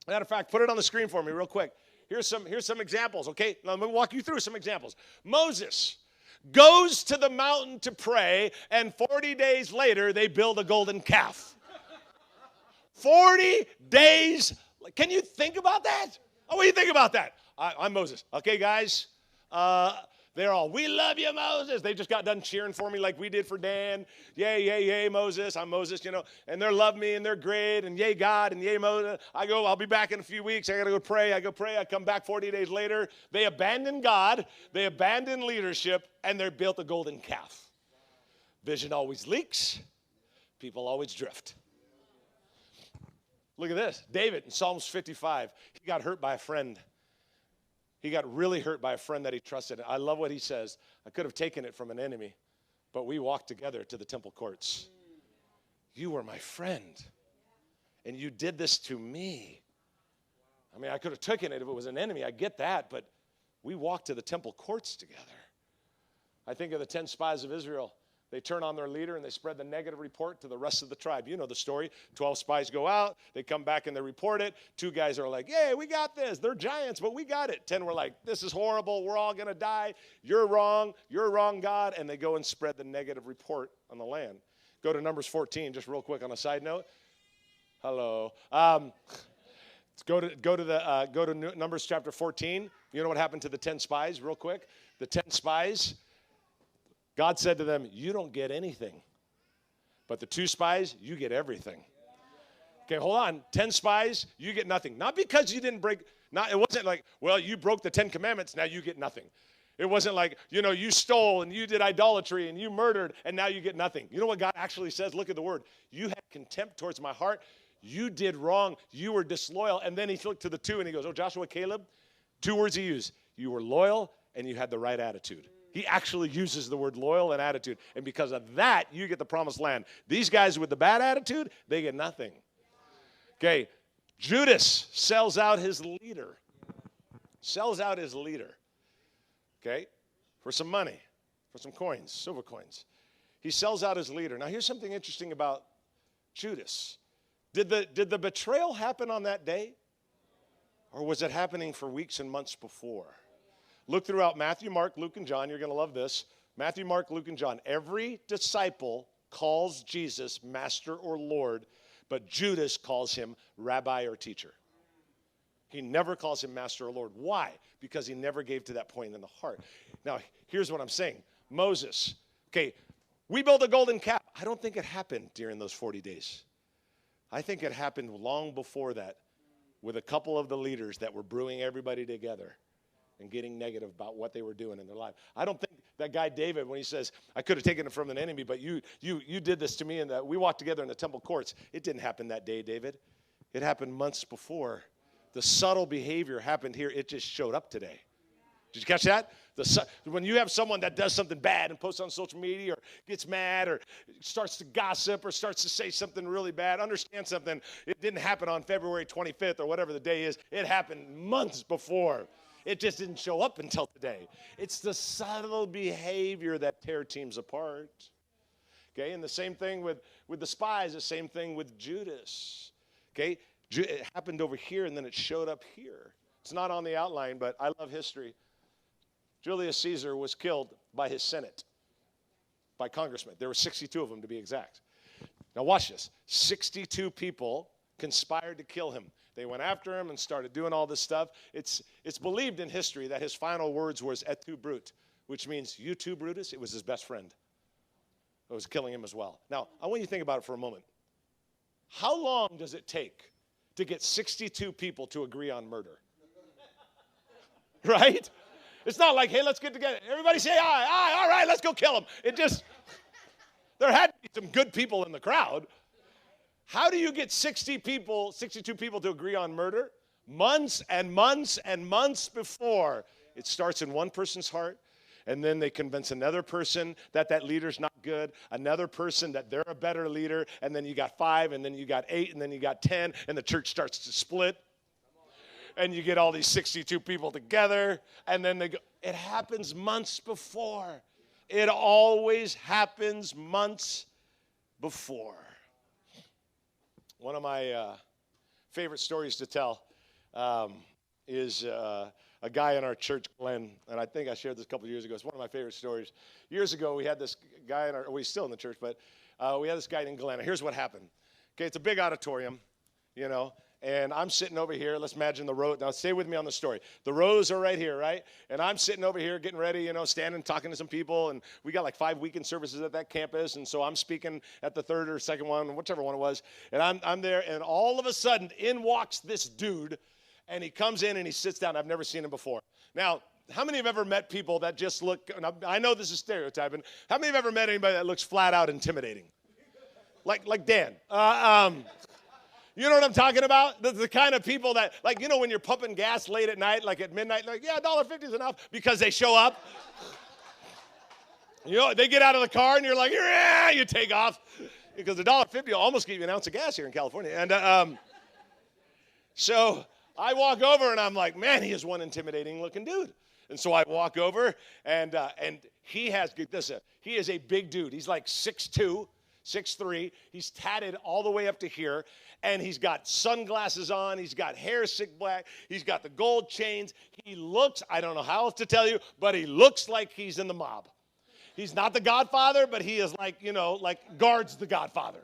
Matter of fact, put it on the screen for me real quick. Here's some examples, okay? Now, let me walk you through some examples. Moses goes to the mountain to pray, and 40 days later, they build a golden calf. 40 days. Can you think about that? Oh, what do you think about that? I'm Moses. Okay, guys? They're all, we love you, Moses. They just got done cheering for me like we did for Dan. Yay, yay, yay, Moses. I'm Moses, you know. And they love me, and they're great. And yay, God, and yay, Moses. I'll be back in a few weeks. I got to go pray. I come back 40 days later. They abandon God. They abandon leadership, and they built a golden calf. Vision always leaks. People always drift. Look at this. David in Psalms 55. He got hurt by a friend. He got really hurt by a friend that he trusted. I love what he says. I could have taken it from an enemy, but we walked together to the temple courts. You were my friend, and you did this to me. I mean, I could have taken it if it was an enemy. I get that, but we walked to the temple courts together. I think of the 10 spies of Israel. They turn on their leader, and they spread the negative report to the rest of the tribe. You know the story. 12 spies go out. They come back, and they report it. 2 guys are like, yeah, we got this. They're giants, but we got it. 10 were like, this is horrible. We're all going to die. You're wrong, God. And they go and spread the negative report on the land. Go to Numbers 14, just real quick on a side note. Hello. Go to Numbers chapter 14. You know what happened to the 10 spies, real quick? The 10 spies, God said to them, you don't get anything. But the 2 spies, you get everything. Okay, hold on. 10 spies, you get nothing. Not because you didn't break, it wasn't like, well, you broke the 10 commandments, now you get nothing. It wasn't like, you stole and you did idolatry and you murdered and now you get nothing. You know what God actually says? Look at the word. You had contempt towards my heart. You did wrong. You were disloyal. And then he looked to the 2 and he goes, oh, Joshua, Caleb, 2 words he used. You were loyal and you had the right attitude. He actually uses the word loyal and attitude. And because of that, you get the promised land. These guys with the bad attitude, they get nothing. Okay, Judas sells out his leader. Sells out his leader. Okay? For some money. For some coins, silver coins. He sells out his leader. Now, here's something interesting about Judas. Did the betrayal happen on that day? Or was it happening for weeks and months before? Look throughout Matthew, Mark, Luke, and John. You're going to love this. Matthew, Mark, Luke, and John. Every disciple calls Jesus Master or Lord, but Judas calls him Rabbi or teacher. He never calls him Master or Lord. Why? Because he never gave to that point in the heart. Now, here's what I'm saying. Moses, okay, we built a golden calf. I don't think it happened during those 40 days. I think it happened long before that with a couple of the leaders that were brewing everybody together and getting negative about what they were doing in their life. I don't think that guy David, when he says, I could have taken it from an enemy, but you did this to me, and we walked together in the temple courts. It didn't happen that day, David. It happened months before. The subtle behavior happened here. It just showed up today. Did you catch that? When you have someone that does something bad and posts on social media or gets mad or starts to gossip or starts to say something really bad, understand something. It didn't happen on February 25th or whatever the day is. It happened months before. It just didn't show up until today. It's the subtle behavior that tear teams apart. Okay, and the same thing with the spies, the same thing with Judas. Okay, it happened over here and then it showed up here. It's not on the outline, but I love history. Julius Caesar was killed by his Senate, by congressmen. There were 62 of them to be exact. Now watch this. 62 people conspired to kill him. They went after him and started doing all this stuff. It's believed in history that his final words was et tu, Brute, which means you too, Brutus. It was his best friend that was killing him as well. Now, I want you to think about it for a moment. How long does it take to get 62 people to agree on murder? Right? It's not like, hey, let's get together. Everybody say aye, aye, all right, let's go kill him. There had to be some good people in the crowd. How do you get 62 people to agree on murder? Months and months and months before. It starts in one person's heart, and then they convince another person that leader's not good, another person that they're a better leader, and then you got 5, and then you got 8, and then you got 10, and the church starts to split. And you get all these 62 people together, and then they go. It happens months before. It always happens months before. One of my favorite stories to tell is a guy in our church, Glenn, and I think I shared this a couple of years ago. It's one of my favorite stories. Years ago, we had this guy he's still in the church, but we had this guy named Glenn. And here's what happened. Okay, it's a big auditorium, and I'm sitting over here. Let's imagine the row. Now, stay with me on the story. The rows are right here, right? And I'm sitting over here getting ready, standing, talking to some people. And we got like 5 weekend services at that campus. And so I'm speaking at the third or second one, whichever one it was. And I'm there. And all of a sudden, in walks this dude. And he comes in and he sits down. I've never seen him before. Now, how many have ever met people that just look, and I know this is stereotyping. How many have ever met anybody that looks flat out intimidating? Like Dan. You know what I'm talking about? The kind of people that, when you're pumping gas late at night, like at midnight, yeah, $1.50 is enough because they show up. They get out of the car and you're like, yeah, you take off. Because $1.50 will almost give you an ounce of gas here in California. And so I walk over and I'm like, man, he is one intimidating looking dude. And so I walk over and he is a big dude. He's like 6'2". 6'3", he's tatted all the way up to here, and he's got sunglasses on, he's got hair sick black, he's got the gold chains. He looks, I don't know how else to tell you, but he looks like he's in the mob. He's not the Godfather, but he is guards the Godfather.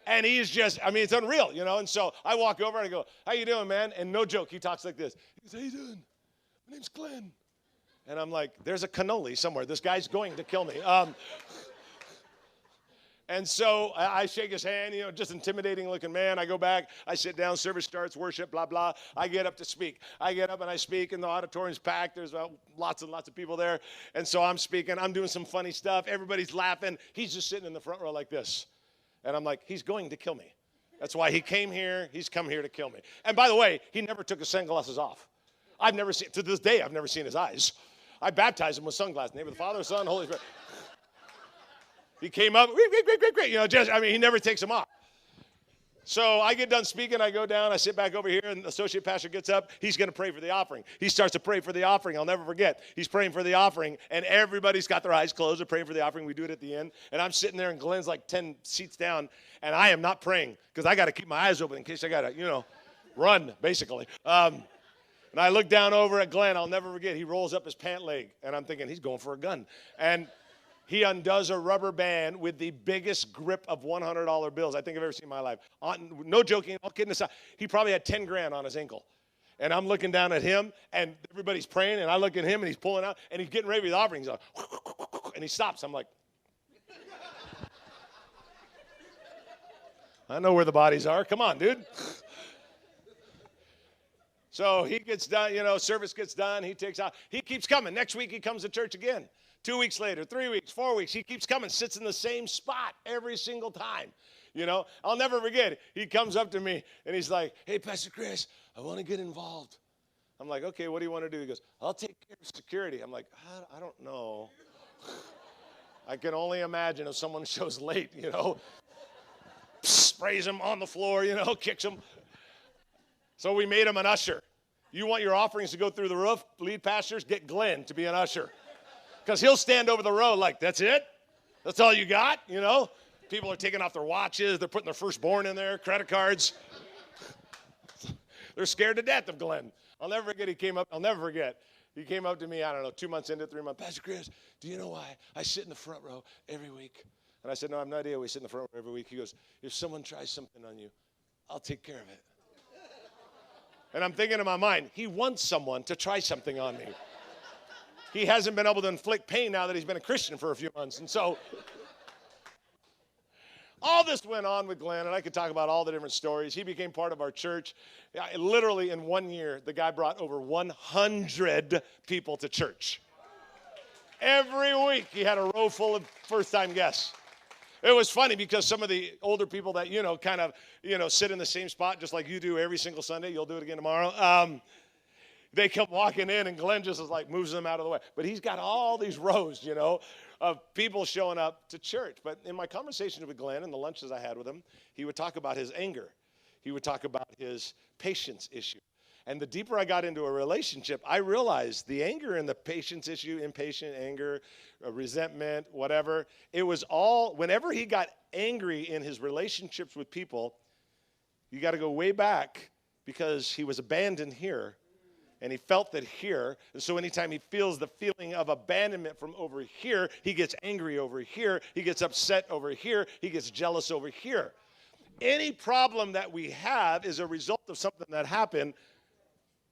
And he's just, it's unreal, and so I walk over and I go, how you doing, man? And no joke, he talks like this. He goes, how you doing? My name's Glenn. And I'm like, there's a cannoli somewhere. This guy's going to kill me. And so I shake his hand, just intimidating looking man. I go back, I sit down, service starts, worship, blah, blah. I get up to speak. I get up and I speak, and the auditorium's packed. There's lots and lots of people there. And so I'm speaking. I'm doing some funny stuff. Everybody's laughing. He's just sitting in the front row like this. And I'm like, he's going to kill me. That's why he came here. He's come here to kill me. And by the way, he never took his sunglasses off. To this day, I've never seen his eyes. I baptized him with sunglasses. In the name of the Father, Son, Holy Spirit. He came up, great. He never takes them off. So I get done speaking, I go down, I sit back over here, and the associate pastor gets up. He's going to pray for the offering. He starts to pray for the offering. I'll never forget. He's praying for the offering, and everybody's got their eyes closed. They're praying for the offering. We do it at the end. And I'm sitting there, and Glenn's like 10 seats down, and I am not praying because I got to keep my eyes open in case I got to, run, basically. And I look down over at Glenn. I'll never forget. He rolls up his pant leg, and I'm thinking, he's going for a gun. And he undoes a rubber band with the biggest grip of $100 bills I think I've ever seen in my life. No joking, all kidding aside. He probably had 10 grand on his ankle. And I'm looking down at him, and everybody's praying, and I look at him, and he's pulling out, and he's getting ready for the offering. He's like, and he stops. I'm like, I know where the bodies are. Come on, dude. So he gets done, service gets done. He takes out. He keeps coming. Next week, he comes to church again. 2 weeks later, 3 weeks, 4 weeks, he keeps coming, sits in the same spot every single time. I'll never forget. He comes up to me, and he's like, hey, Pastor Chris, I want to get involved. I'm like, okay, what do you want to do? He goes, I'll take care of security. I'm like, I don't know. I can only imagine if someone shows late, sprays him on the floor, kicks him. So we made him an usher. You want your offerings to go through the roof? Lead pastors, get Glenn to be an usher. Because he'll stand over the row like, that's it? That's all you got? People are taking off their watches. They're putting their firstborn in there, credit cards. They're scared to death of Glenn. I'll never forget he came up. He came up to me, 2 months into 3 months. Pastor Chris, do you know why I sit in the front row every week? And I said, no, I have no idea. We sit in the front row every week. He goes, if someone tries something on you, I'll take care of it. And I'm thinking in my mind, he wants someone to try something on me. He hasn't been able to inflict pain now that he's been a Christian for a few months. And so all this went on with Glenn, and I could talk about all the different stories. He became part of our church. Literally in 1 year, the guy brought over 100 people to church. Every week he had a row full of first-time guests. It was funny because some of the older people that, sit in the same spot just like you do every single Sunday, you'll do it again tomorrow, they come walking in, and Glenn just moves them out of the way. But he's got all these rows, of people showing up to church. But in my conversations with Glenn and the lunches I had with him, he would talk about his anger. He would talk about his patience issue. And the deeper I got into a relationship, I realized the anger and the patience issue, impatient, anger, resentment, whatever, it was all, whenever he got angry in his relationships with people, you got to go way back because he was abandoned here. And he felt that here, and so anytime he feels the feeling of abandonment from over here, he gets angry over here, he gets upset over here, he gets jealous over here. Any problem that we have is a result of something that happened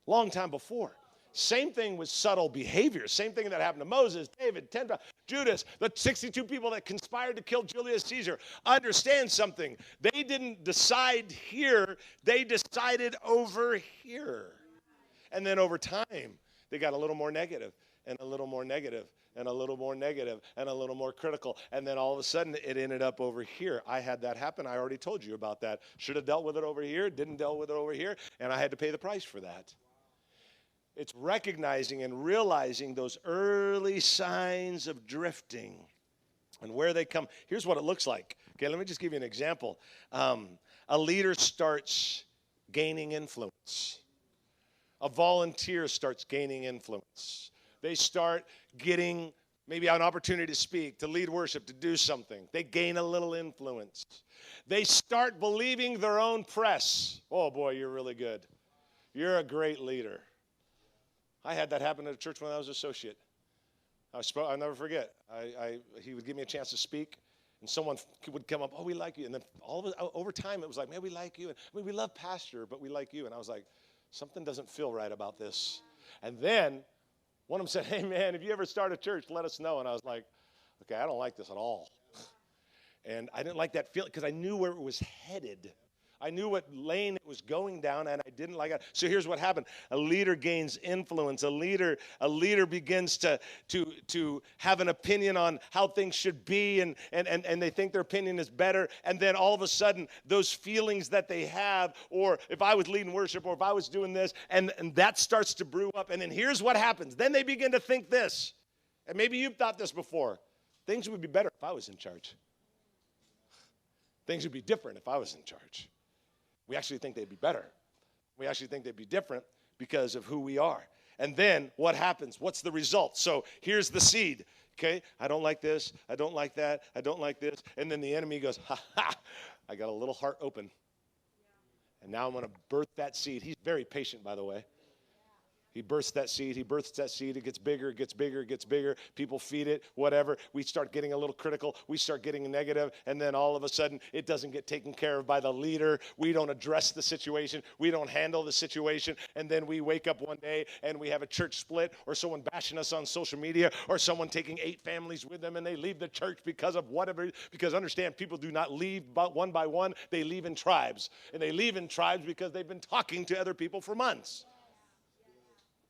long time before. Same thing with subtle behaviors. Same thing that happened to Moses, David, Judas, the 62 people that conspired to kill Julius Caesar. Understand something. They didn't decide here, they decided over here. And then over time, they got a little more negative, and a little more negative, and a little more negative, and a little more critical. And then all of a sudden, it ended up over here. I had that happen. I already told you about that. Should have dealt with it over here, didn't deal with it over here, and I had to pay the price for that. It's recognizing and realizing those early signs of drifting and where they come. Here's what it looks like. Okay, let me just give you an example. A leader starts gaining influence. A volunteer starts gaining influence. They start getting maybe an opportunity to speak, to lead worship, to do something. They gain a little influence. They start believing their own press. Oh, boy, you're really good. You're a great leader. I had that happen at a church when I was an associate. I'll never forget. He would give me a chance to speak, and someone would come up, oh, we like you. And then over time, it was like, man, we like you. And, we love Pastor, but we like you. And I was like, something doesn't feel right about this. And then one of them said, hey, man, if you ever start a church, let us know. And I was like, okay, I don't like this at all. And I didn't like that feeling because I knew where it was headed. I knew what lane it was going down, and I didn't like it. So here's what happened. A leader gains influence. A leader begins to have an opinion on how things should be, and they think their opinion is better. And then all of a sudden, those feelings that they have, or if I was leading worship, or if I was doing this, and that starts to brew up. And then here's what happens. Then they begin to think this. And maybe you've thought this before. Things would be better if I was in charge. Things would be different if I was in charge. We actually think they'd be better. We actually think they'd be different because of who we are. And then what happens? What's the result? So here's the seed. Okay, I don't like this. I don't like that. I don't like this. And then the enemy goes, ha, ha, I got a little heart open. And now I'm going to birth that seed. He's very patient, by the way. He births that seed. He births that seed. It gets bigger. It gets bigger. It gets bigger. People feed it, whatever. We start getting a little critical. We start getting negative. And then all of a sudden, it doesn't get taken care of by the leader. We don't address the situation. We don't handle the situation. And then we wake up one day and we have a church split, or someone bashing us on social media, or someone taking 8 families with them and they leave the church because of whatever. Because understand, people do not leave one by one. They leave in tribes. And they leave in tribes because they've been talking to other people for months.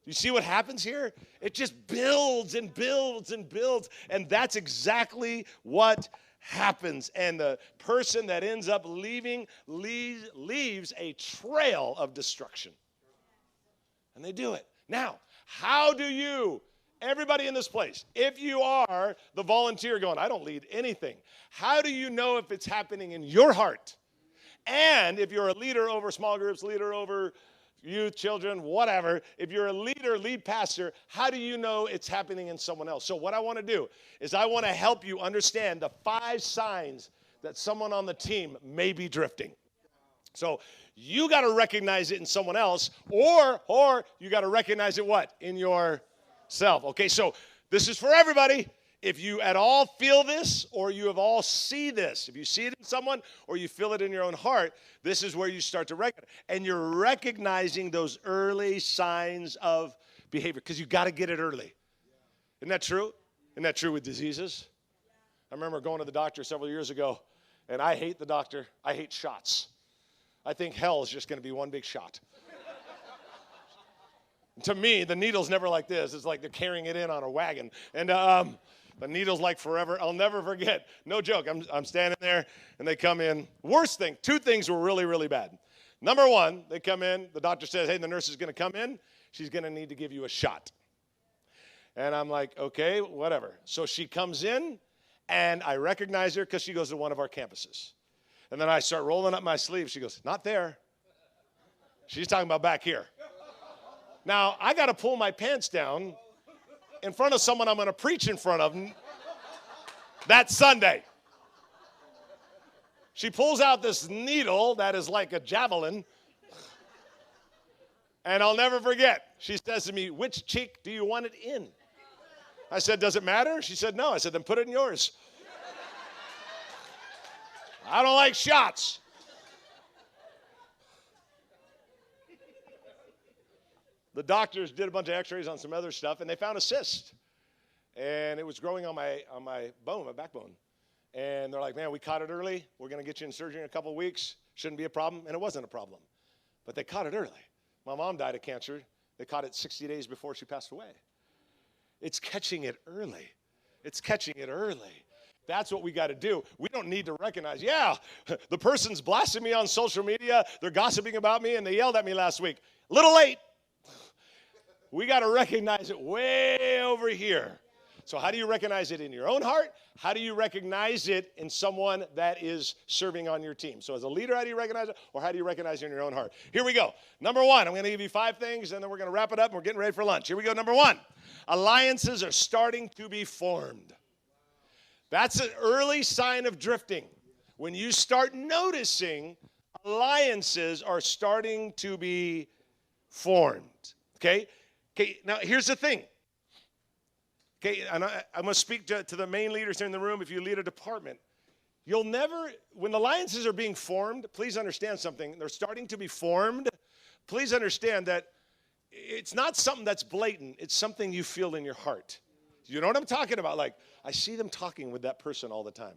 You see what happens here? It just builds and builds and builds. And that's exactly what happens. And the person that ends up leaving leaves a trail of destruction. And they do it. Now, how do you, everybody in this place, if you are the volunteer going, I don't lead anything, how do you know if it's happening in your heart? And if you're a leader over small groups, leader over youth, children, whatever, if you're a leader, lead pastor, how do you know it's happening in someone else? So what I want to do is I want to help you understand the 5 signs that someone on the team may be drifting. So you got to recognize it in someone else, or you got to recognize it what? In yourself. Okay, so this is for everybody. If you at all feel this, or you have all see this, if you see it in someone or you feel it in your own heart, this is where you start to recognize. And you're recognizing those early signs of behavior, because you got to get it early. Isn't that true? Isn't that true with diseases? I remember going to the doctor several years ago, and I hate the doctor. I hate shots. I think hell is just going to be one big shot. To me, the needle's never like this. It's like they're carrying it in on a wagon. And the needle's like forever. I'll never forget. No joke. I'm standing there, and they come in. Worst thing, 2 things were really, really bad. Number 1, they come in. The doctor says, hey, the nurse is going to come in. She's going to need to give you a shot. And I'm like, okay, whatever. So she comes in, and I recognize her because she goes to one of our campuses. And then I start rolling up my sleeve. She goes, not there. She's talking about back here. Now, I got to pull my pants down in front of someone I'm going to preach in front of that Sunday. She pulls out this needle that is like a javelin, and I'll never forget. She says to me, which cheek do you want it in? I said, does it matter? She said, no. I said, then put it in yours. I don't like shots. The doctors did a bunch of x-rays on some other stuff, and they found a cyst. And it was growing on my bone, my backbone. And they're like, man, we caught it early. We're going to get you in surgery in a couple of weeks. Shouldn't be a problem. And it wasn't a problem. But they caught it early. My mom died of cancer. They caught it 60 days before she passed away. It's catching it early. It's catching it early. That's what we got to do. We don't need to recognize, yeah, the person's blasting me on social media. They're gossiping about me, and they yelled at me last week. A little late. We got to recognize it way over here. So how do you recognize it in your own heart? How do you recognize it in someone that is serving on your team? So as a leader, how do you recognize it? Or how do you recognize it in your own heart? Here we go. Number 1, I'm going to give you 5 things, and then we're going to wrap it up, and we're getting ready for lunch. Here we go. Number 1, alliances are starting to be formed. That's an early sign of drifting. When you start noticing alliances are starting to be formed. Okay, now here's the thing. Okay, and I'm going to speak to the main leaders here in the room. If you lead a department, you'll never, when alliances are being formed, please understand something. They're starting to be formed. Please understand that it's not something that's blatant. It's something you feel in your heart. You know what I'm talking about? Like, I see them talking with that person all the time.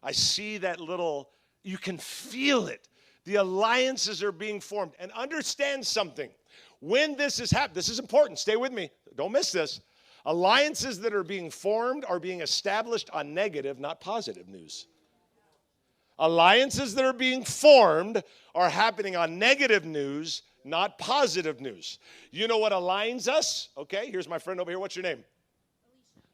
I see that little, you can feel it. The alliances are being formed. And understand something. When this is happening, this is important. Stay with me. Don't miss this. Alliances that are being formed are being established on negative, not positive news. Alliances that are being formed are happening on negative news, not positive news. You know what aligns us? Okay, here's my friend over here. What's your name?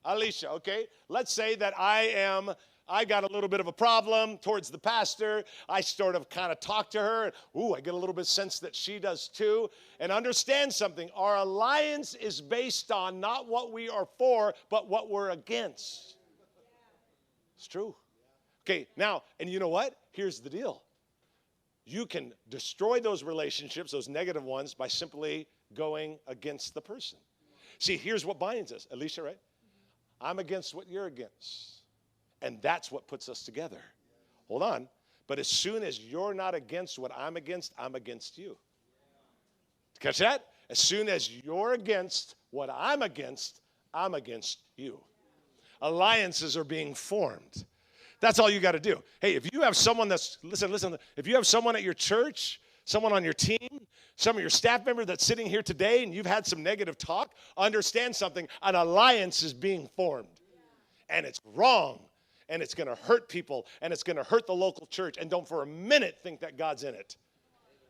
Alicia, okay. Let's say that I am I got a little bit of a problem towards the pastor. I sort of kind of talk to her. Ooh, I get a little bit sense that she does too. And understand something. Our alliance is based on not what we are for, but what we're against. It's true. Okay, now, and you know what? Here's the deal. You can destroy those relationships, those negative ones, by simply going against the person. See, here's what binds us. Alicia, right? I'm against what you're against. And that's what puts us together. Hold on. But as soon as you're not against what I'm against you. Catch that? As soon as you're against what I'm against you. Alliances are being formed. That's all you got to do. Hey, if you have someone that's, listen, if you have someone at your church, someone on your team, some of your staff members that's sitting here today and you've had some negative talk, understand something. An alliance is being formed. And it's wrong. And it's going to hurt people, and it's going to hurt the local church. And don't for a minute think that God's in it.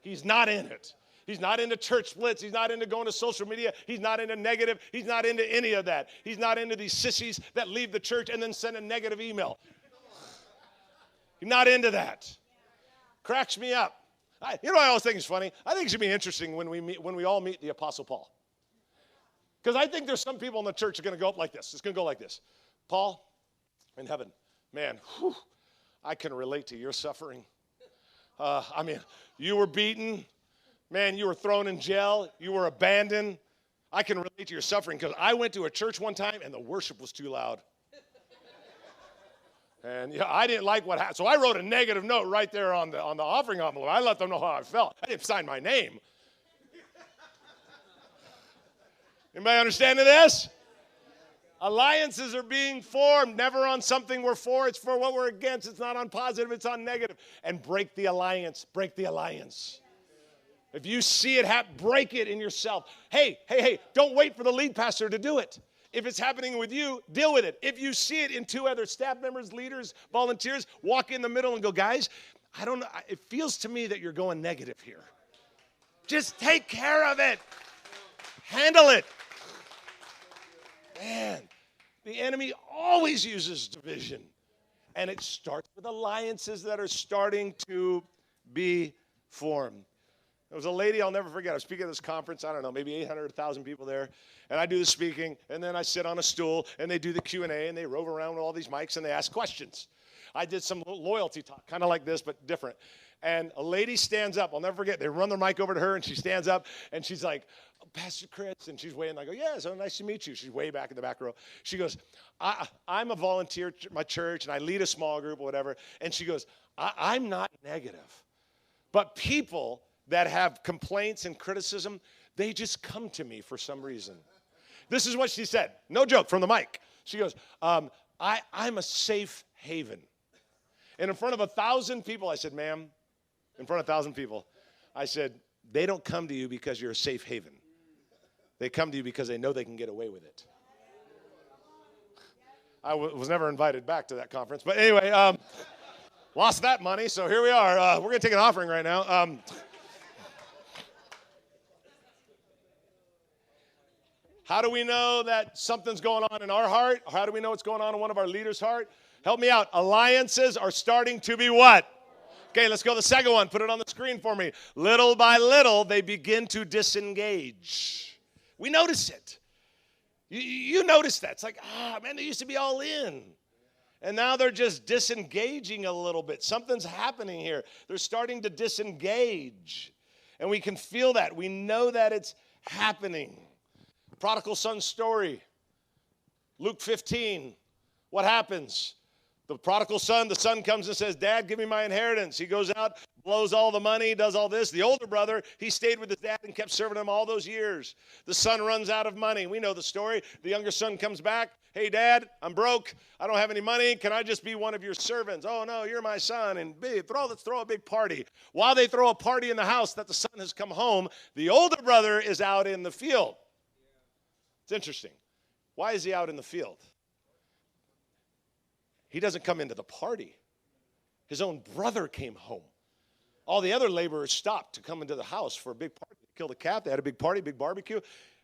He's not in it. He's not into church splits. He's not into going to social media. He's not into negative. He's not into any of that. He's not into these sissies that leave the church and then send a negative email. He's not into that. Cracks me up. You know what I always think is funny? I think it should be interesting when we all meet the Apostle Paul. Because I think there's some people in the church that are going to go up like this. It's going to go like this. Paul, in heaven. Man, whew, I can relate to your suffering. I mean, you were beaten. Man, you were thrown in jail. You were abandoned. I can relate to your suffering because I went to a church one time and the worship was too loud. And yeah, I didn't like what happened. So I wrote a negative note right there on the offering envelope. I let them know how I felt. I didn't sign my name. Anybody understanding this? Alliances are being formed, never on something we're for. It's for what we're against. It's not on positive, it's on negative. And break the alliance. Break the alliance. If you see it happen, break it in yourself. Hey, don't wait for the lead pastor to do it. If it's happening with you, deal with it. If you see it in two other staff members, leaders, volunteers, walk in the middle and go, guys, I don't know. It feels to me that you're going negative here. Just take care of it. Handle it. Man, the enemy always uses division. And it starts with alliances that are starting to be formed. There was a lady I'll never forget. I was speaking at this conference, I don't know, maybe 800, 1,000 people there. And I do the speaking, and then I sit on a stool, and they do the Q&A, and they rove around with all these mics, and they ask questions. I did some loyalty talk, kind of like this, but different. And a lady stands up. I'll never forget. They run their mic over to her, and she stands up, and she's like, oh, Pastor Chris. And she's way in. I go, yeah, so nice to meet you. She's way back in the back row. She goes, I'm a volunteer at my church, and I lead a small group or whatever. And she goes, I'm not negative. But people that have complaints and criticism, they just come to me for some reason. This is what she said. No joke, from the mic. She goes, I'm a safe haven. And in front of 1,000 people, I said, ma'am, in front of 1,000 people, I said, they don't come to you because you're a safe haven. They come to you because they know they can get away with it. I was never invited back to that conference. But anyway, lost that money, so here we are. We're going to take an offering right now. How do we know that something's going on in our heart? How do we know what's going on in one of our leaders' heart? Help me out. Alliances are starting to be what? Okay, let's go to the second one. Put it on the screen for me. Little by little, they begin to disengage. We notice it. You notice that. It's like, man, they used to be all in. And now they're just disengaging a little bit. Something's happening here. They're starting to disengage. And we can feel that. We know that it's happening. Prodigal son story. Luke 15. What happens? The prodigal son, the son comes and says, Dad, give me my inheritance. He goes out, blows all the money, does all this. The older brother, he stayed with his dad and kept serving him all those years. The son runs out of money. We know the story. The younger son comes back. Hey, Dad, I'm broke. I don't have any money. Can I just be one of your servants? Oh, no, you're my son. And let's throw a big party. While they throw a party in the house that the son has come home, the older brother is out in the field. It's interesting. Why is he out in the field? He doesn't come into the party. His own brother came home. All the other laborers stopped to come into the house for a big party. They killed a calf. They had a big party, big barbecue.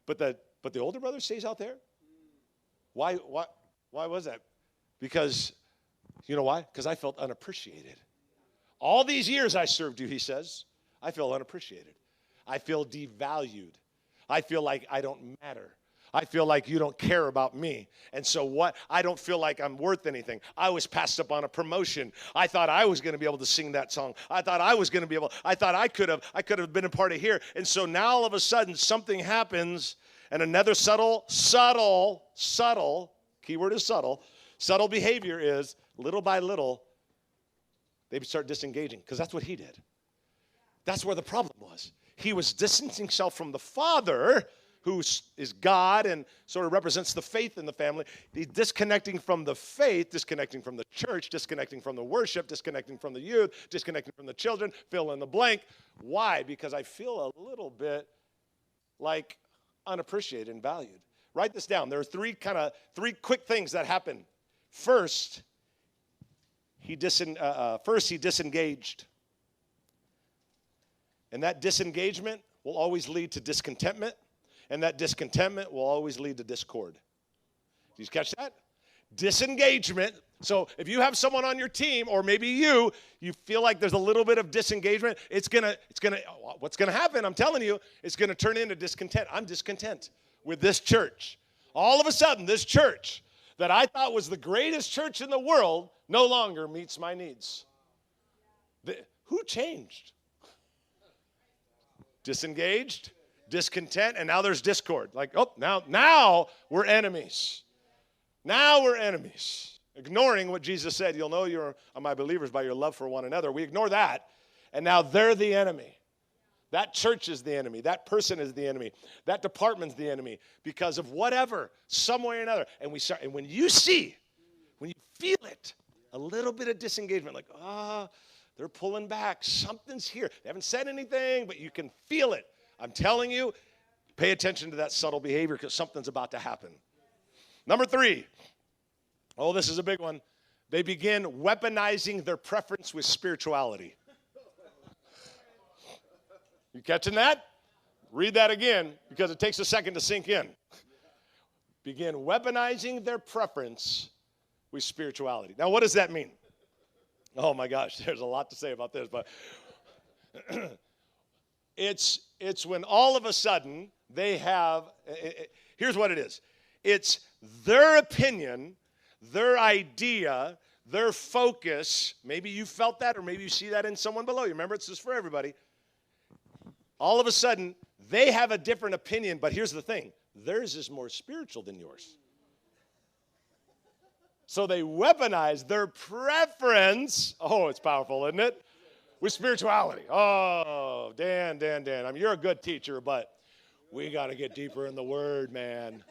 But the older brother stays out there? Why was that? Because You know why? Because I felt unappreciated. All these years I served you, he says, I feel unappreciated. I feel devalued. I feel like I don't matter. I feel like you don't care about me. And so what? I don't feel like I'm worth anything. I was passed up on a promotion. I thought I was going to be able to sing that song. I thought I was going to be able, I thought I could have been a part of here. And so now all of a sudden something happens, and another subtle, keyword is subtle behavior is little by little, they start disengaging, because that's what he did. That's where the problem was. He was distancing himself from the Father, who is God and sort of represents the faith in the family. He's disconnecting from the faith, disconnecting from the church, disconnecting from the worship, disconnecting from the youth, disconnecting from the children, fill in the blank. Why? Because I feel a little bit like unappreciated and valued. Write this down. There are three quick things that happen. First, he disengaged. And that disengagement will always lead to discontentment. And that discontentment will always lead to discord. Did you catch that? Disengagement. So if you have someone on your team, or maybe you feel like there's a little bit of disengagement, what's gonna happen, I'm telling you, it's gonna turn into discontent. I'm discontent with this church. All of a sudden, this church that I thought was the greatest church in the world no longer meets my needs. Who changed? Disengaged, discontent, and now there's discord. Like, oh, now we're enemies. Now we're enemies. Ignoring what Jesus said, you'll know you're my believers by your love for one another. We ignore that, and now they're the enemy. That church is the enemy. That person is the enemy. That department's the enemy because of whatever, some way or another. And when you feel it, a little bit of disengagement, like, they're pulling back. Something's here. They haven't said anything, but you can feel it. I'm telling you, pay attention to that subtle behavior because something's about to happen. Number 3. Oh, this is a big one. They begin weaponizing their preference with spirituality. You catching that? Read that again because it takes a second to sink in. Begin weaponizing their preference with spirituality. Now, what does that mean? Oh my gosh, there's a lot to say about this, but it's when all of a sudden they have, here's what it is. It's their opinion, their idea, their focus. Maybe you felt that, or maybe you see that in someone below you. Remember, it's just for everybody. All of a sudden, they have a different opinion, but here's the thing. Theirs is more spiritual than yours. So they weaponize their preference. Oh, it's powerful, isn't it? With spirituality. Oh, Dan. I mean, you're a good teacher, but we got to get deeper in the Word, man.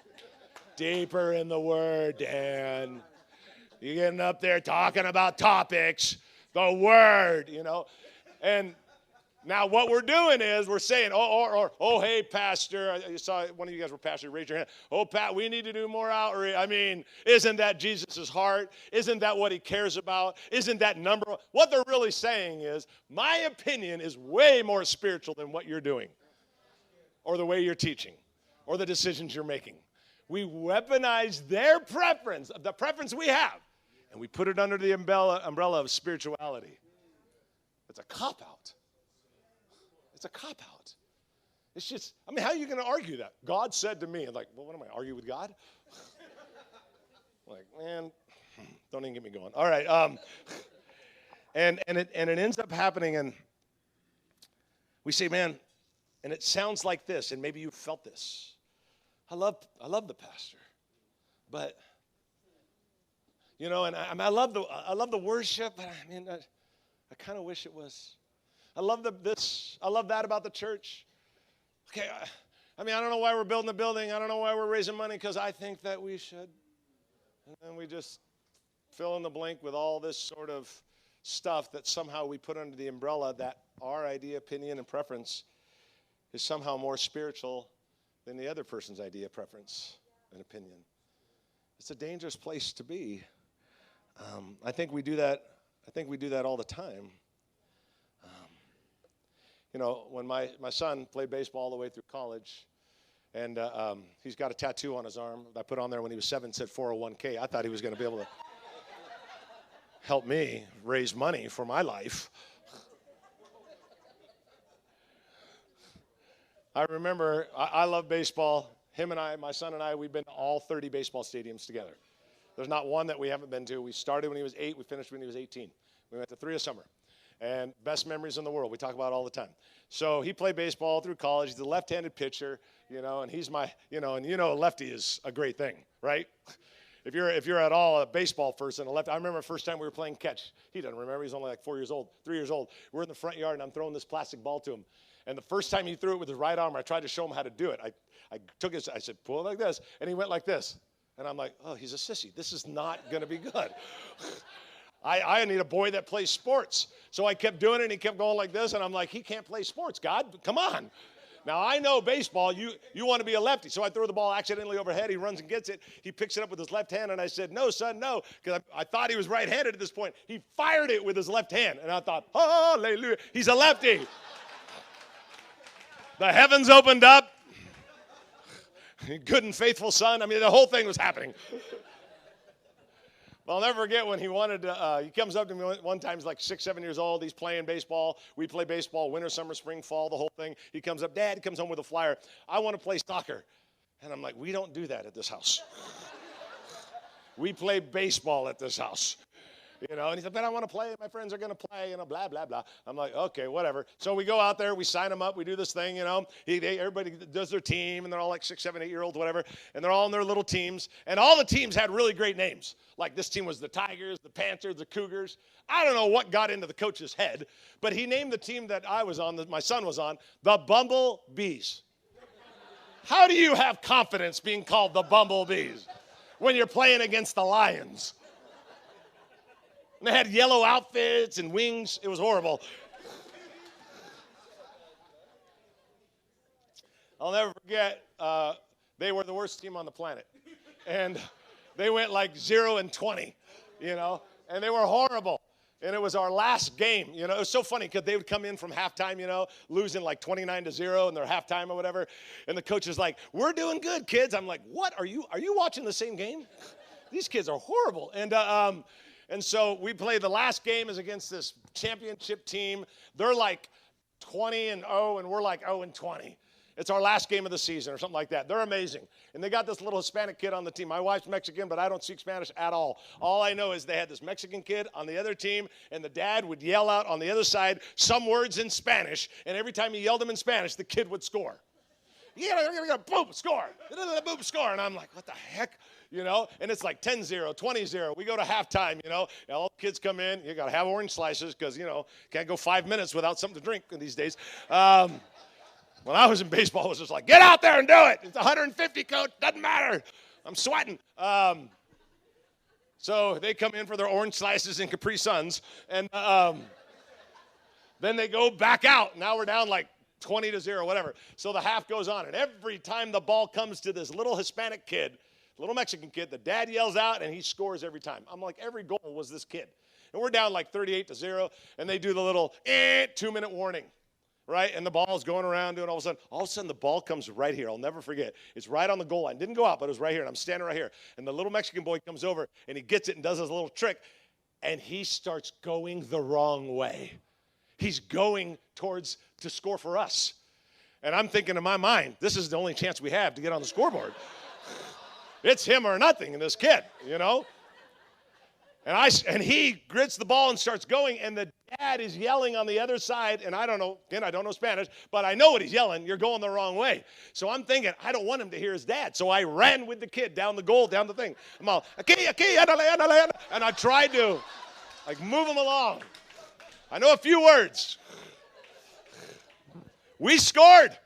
Deeper in the Word, Dan. You're getting up there talking about topics, the Word, And now what we're doing is we're saying, oh, hey, Pastor. I saw one of you guys were pastor. Raise your hand. Oh, Pat, we need to do more outreach. I mean, isn't that Jesus' heart? Isn't that what he cares about? Isn't that number one? What they're really saying is, my opinion is way more spiritual than what you're doing or the way you're teaching or the decisions you're making. We weaponize their preference, the preference we have, and we put it under the umbrella of spirituality. It's a cop-out. It's a cop-out. It's just, I mean, how are you going to argue that? God said to me, like, well, what am I, argue with God? Like, man, don't even get me going. All right. And it ends up happening, and we say, man, and it sounds like this, and maybe you felt this. I love the pastor, but and I love the worship, but I mean, I kind of wish it was. I love this. I love that about the church. Okay, I mean, I don't know why we're building the building. I don't know why we're raising money because I think that we should. And then we just fill in the blank with all this sort of stuff that somehow we put under the umbrella that our idea, opinion, and preference is somehow more spiritual than the other person's idea, preference, and opinion. It's a dangerous place to be. I think we do that. I think we do that all the time. When my son played baseball all the way through college, and he's got a tattoo on his arm that I put on there when he was 7, said 401k. I thought he was going to be able to. help me raise money for my life. I remember, I love baseball. Him and I, my son and I, we've been to all 30 baseball stadiums together. There's not one that we haven't been to. We started when he was 8. We finished when he was 18. We went to 3 a summer. And best memories in the world. We talk about it all the time. So he played baseball through college. He's a left-handed pitcher, and he's my, a lefty is a great thing, right? If you're at all a baseball person, a lefty. I remember the first time we were playing catch. He doesn't remember. He's only like 4 years old, 3 years old. We're in the front yard, and I'm throwing this plastic ball to him. And the first time he threw it with his right arm, I tried to show him how to do it. I took his, I said, pull it like this, and he went like this. And I'm like, oh, he's a sissy. This is not going to be good. I need a boy that plays sports. So I kept doing it, and he kept going like this, and I'm like, he can't play sports, God. Come on. Now, I know baseball, you want to be a lefty. So I throw the ball accidentally overhead. He runs and gets it. He picks it up with his left hand, and I said, no, son, no, because I thought he was right-handed at this point. He fired it with his left hand, and I thought, hallelujah, he's a lefty. The heavens opened up. Good and faithful son. I mean, the whole thing was happening. I'll never forget when he wanted to, he comes up to me one time, he's like 6, 7 years old. He's playing baseball. We play baseball, winter, summer, spring, fall, the whole thing. He comes up, Dad, he comes home with a flyer. I want to play soccer. And I'm like, we don't do that at this house. We play baseball at this house. And he said, but I want to play. My friends are going to play, blah, blah, blah. I'm like, okay, whatever. So we go out there. We sign them up. We do this thing, Everybody does their team, and they're all like 6, 7, 8-year-olds, whatever. And they're all in their little teams. And all the teams had really great names. Like this team was the Tigers, the Panthers, the Cougars. I don't know what got into the coach's head, but he named the team that I was on, that my son was on, the Bumblebees. How do you have confidence being called the Bumblebees when you're playing against the Lions? And they had yellow outfits and wings. It was horrible. I'll never forget, they were the worst team on the planet. And they went like 0-20, and they were horrible. And it was our last game. It was so funny because they would come in from halftime, losing like 29-0 in their halftime or whatever. And the coach is like, we're doing good, kids. I'm like, what? Are you watching the same game? These kids are horrible. And so we played the last game is against this championship team. They're like 20-0, and we're like 0-20. It's our last game of the season or something like that. They're amazing. And they got this little Hispanic kid on the team. My wife's Mexican, but I don't speak Spanish at all. All I know is they had this Mexican kid on the other team, and the dad would yell out on the other side some words in Spanish, and every time he yelled them in Spanish, the kid would score. Boom, score. Boom, score. And I'm like, what the heck? And it's like 10-0, 20-0. We go to halftime, all the kids come in. You got to have orange slices because, can't go 5 minutes without something to drink these days. When I was in baseball, it was just like, get out there and do it. It's 150, coach. Doesn't matter. I'm sweating. So they come in for their orange slices and Capri Suns. And then they go back out. Now we're down like 20-0, whatever. So the half goes on. And every time the ball comes to this little Hispanic kid, little Mexican kid, the dad yells out, and he scores every time. I'm like, every goal was this kid. And we're down like 38-0, and they do the little 2-minute warning, right? And the ball's going around doing all of a sudden the ball comes right here. I'll never forget. It's right on the goal line. Didn't go out, but it was right here, and I'm standing right here. And the little Mexican boy comes over, and he gets it and does his little trick, and he starts going the wrong way. He's going towards to score for us. And I'm thinking in my mind, this is the only chance we have to get on the scoreboard. It's him or nothing in this kid, And he grits the ball and starts going, and the dad is yelling on the other side, and I don't know, again, I don't know Spanish, but I know what he's yelling. You're going the wrong way. So I'm thinking, I don't want him to hear his dad. So I ran with the kid down the goal, down the thing. I'm all, aquí, and I tried to, move him along. I know a few words. We scored.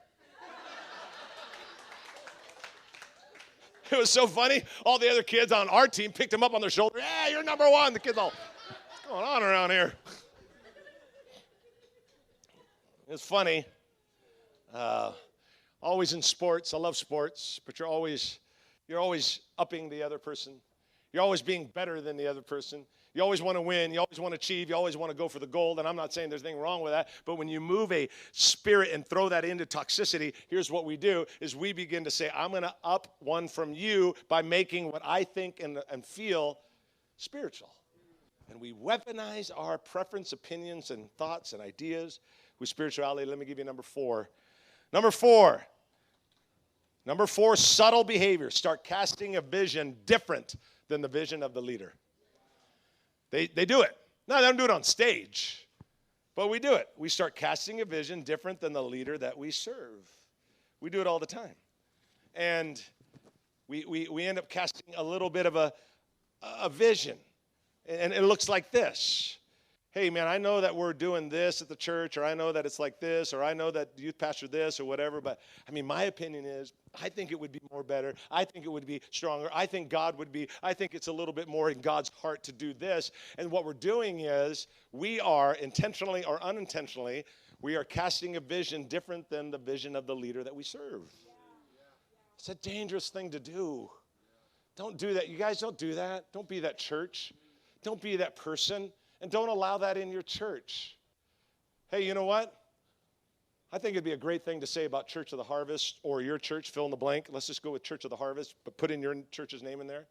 It was so funny. All the other kids on our team picked him up on their shoulder. Yeah, you're number one. The kids all, what's going on around here? It's funny. Always in sports. I love sports, but you're always upping the other person. You're always being better than the other person. You always want to win. You always want to achieve. You always want to go for the gold. And I'm not saying there's anything wrong with that. But when you move a spirit and throw that into toxicity, here's what we do is we begin to say, I'm going to up one from you by making what I think and feel spiritual. And we weaponize our preference, opinions, and thoughts and ideas with spirituality. Let me give you number 4. Number four, subtle behavior. Start casting a vision different than the vision of the leader. They do it. No, they don't do it on stage, but we do it. We start casting a vision different than the leader that we serve. We do it all the time. And we end up casting a little bit of a vision. And it looks like this. Hey, man, I know that we're doing this at the church, or I know that it's like this, or I know that the youth pastor this, or whatever. But, I mean, my opinion is I think it would be more better. I think it would be stronger. I think I think it's a little bit more in God's heart to do this. And what we're doing is we are intentionally or unintentionally, we are casting a vision different than the vision of the leader that we serve. It's a dangerous thing to do. Don't do that. You guys don't do that. Don't be that church. Don't be that person, and don't allow that in your church. Hey, you know what? I think it'd be a great thing to say about Church of the Harvest or your church, fill in the blank. Let's just go with Church of the Harvest, but put in your church's name in there.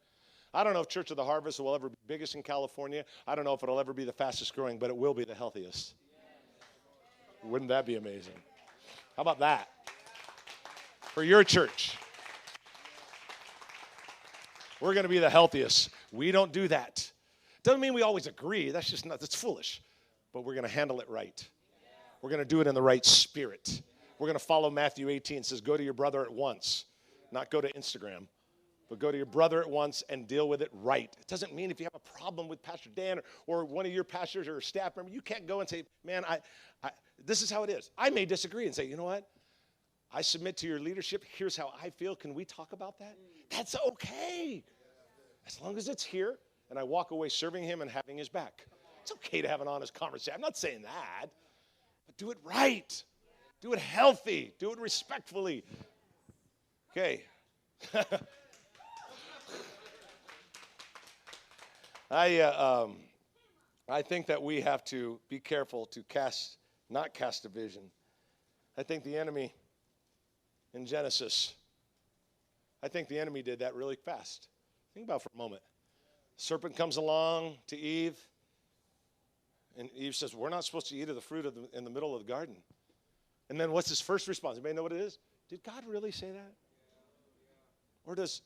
I don't know if Church of the Harvest will ever be biggest in California. I don't know if it'll ever be the fastest growing, but it will be the healthiest. Wouldn't that be amazing? How about that? For your church. We're going to be the healthiest. We don't do that. Doesn't mean we always agree. That's just not, that's foolish. But we're going to handle it right. We're going to do it in the right spirit. We're going to follow Matthew 18. It says, go to your brother at once. Not go to Instagram. But go to your brother at once and deal with it right. It doesn't mean if you have a problem with Pastor Dan or one of your pastors or a staff member, you can't go and say, man, this is how it is. I may disagree and say, you know what? I submit to your leadership. Here's how I feel. Can we talk about that? That's okay. As long as it's here. And I walk away serving him and having his back. It's okay to have an honest conversation. I'm not saying that. But do it right. Do it healthy. Do it respectfully. Okay. I think that we have to be careful to not cast a vision. I think the enemy in Genesis, I think the enemy did that really fast. Think about it for a moment. Serpent comes along to Eve, and Eve says, we're not supposed to eat of the fruit in the middle of the garden. And then what's his first response? Anybody know what it is? Did God really say that? Or does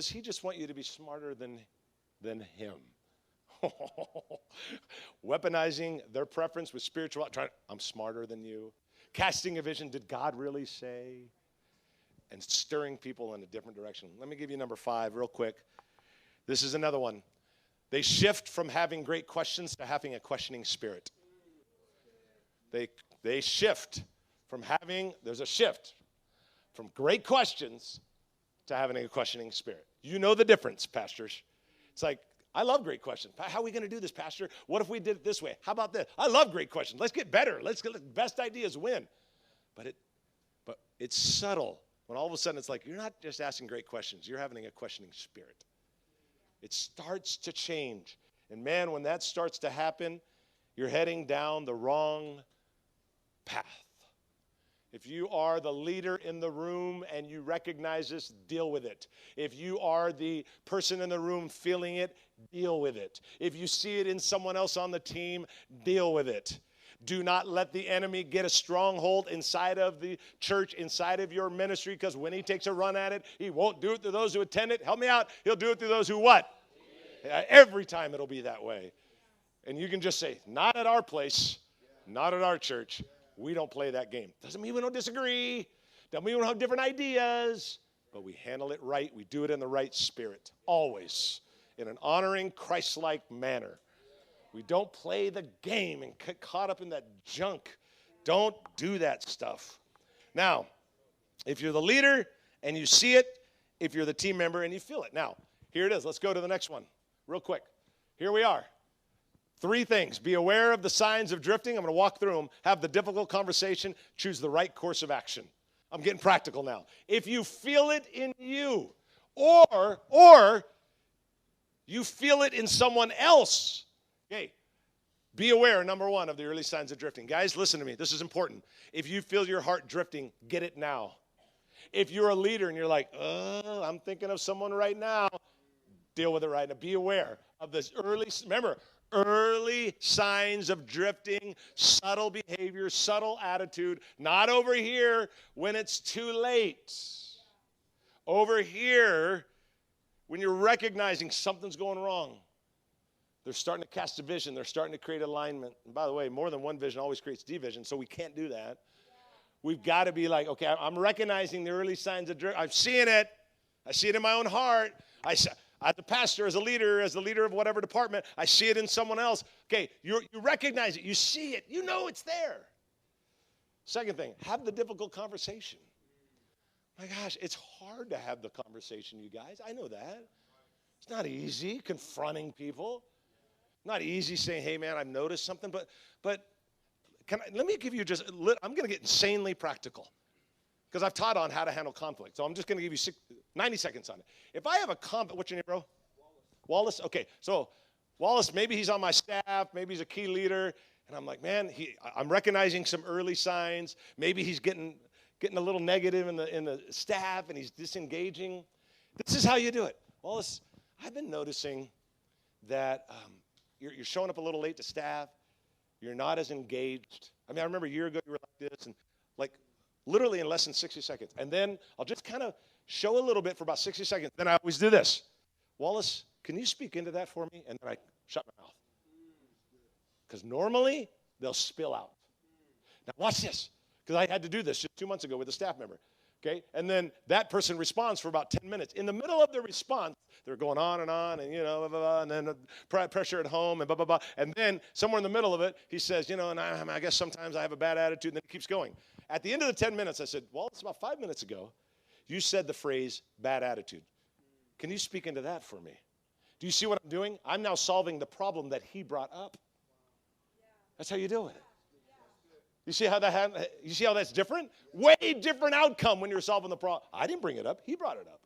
he just want you to be smarter than him? Weaponizing their preference with spiritual, I'm smarter than you. Casting a vision, did God really say? And stirring people in a different direction. Let me give you number 5 real quick. This is another one. They shift from having great questions to having a questioning spirit. They shift from there's a shift from great questions to having a questioning spirit. You know the difference, pastors. It's like, I love great questions. How are we going to do this, pastor? What if we did it this way? How about this? I love great questions. Let's get better. Let's get the best ideas win. But it's subtle. When all of a sudden it's like, you're not just asking great questions. You're having a questioning spirit. It starts to change. And man, when that starts to happen, you're heading down the wrong path. If you are the leader in the room and you recognize this, deal with it. If you are the person in the room feeling it, deal with it. If you see it in someone else on the team, deal with it. Do not let the enemy get a stronghold inside of the church, inside of your ministry, because when he takes a run at it, he won't do it to those who attend it. Help me out. He'll do it to those who what? Every time it'll be that way. And you can just say, not at our place, not at our church. We don't play that game. Doesn't mean we don't disagree. Doesn't mean we don't have different ideas. But we handle it right. We do it in the right spirit. Always. In an honoring, Christ-like manner. We don't play the game and get caught up in that junk. Don't do that stuff. Now, if you're the leader and you see it, if you're the team member and you feel it. Now, here it is. Let's go to the next one real quick. Here we are. 3 things. Be aware of the signs of drifting. I'm going to walk through them. Have the difficult conversation. Choose the right course of action. I'm getting practical now. If you feel it in you or you feel it in someone else, okay, be aware, number 1, of the early signs of drifting. Guys, listen to me. This is important. If you feel your heart drifting, get it now. If you're a leader and you're like, I'm thinking of someone right now, deal with it right now. Be aware of this remember, Early signs of drifting, subtle behavior, subtle attitude, not over here when it's too late. Over here, when you're recognizing something's going wrong, they're starting to cast a vision. They're starting to create alignment. And by the way, more than one vision always creates division, so we can't do that. We've got to be like, okay, I'm recognizing the early signs of drift. I'm seeing it. I see it in my own heart. As a pastor, as a leader, as the leader of whatever department, I see it in someone else. Okay, you recognize it. You see it. You know it's there. Second thing, have the difficult conversation. My gosh, it's hard to have the conversation, you guys. I know that. It's not easy confronting people. Not easy saying, hey, man, I've noticed something. But let me give you I'm going to get insanely practical because I've taught on how to handle conflict. So I'm just going to give you 90 seconds on it. If I have a conflict, what's your name, bro? Wallace. Okay, so Wallace, maybe he's on my staff. Maybe he's a key leader. And I'm like, man, I'm recognizing some early signs. Maybe he's getting a little negative in the staff and he's disengaging. This is how you do it. Wallace, I've been noticing that you're showing up a little late to staff. You're not as engaged. I mean, I remember a year ago you were like this, and like literally in less than 60 seconds. And then I'll just kind of show a little bit for about 60 seconds. Then I always do this. Wallace, can you speak into that for me? And then I shut my mouth. Because normally they'll spill out. Now watch this, because I had to do this just 2 months ago with a staff member. Okay, and then that person responds for about 10 minutes. In the middle of the response, they're going on, and blah, blah, blah, and then pressure at home, and blah, blah, blah. And then somewhere in the middle of it, he says, and I guess sometimes I have a bad attitude, and then he keeps going. At the end of the 10 minutes, I said, well, it's about 5 minutes ago, you said the phrase bad attitude. Can you speak into that for me? Do you see what I'm doing? I'm now solving the problem that he brought up. That's how you do it. You see how that's different? Way different outcome when you're solving the problem. I didn't bring it up. He brought it up.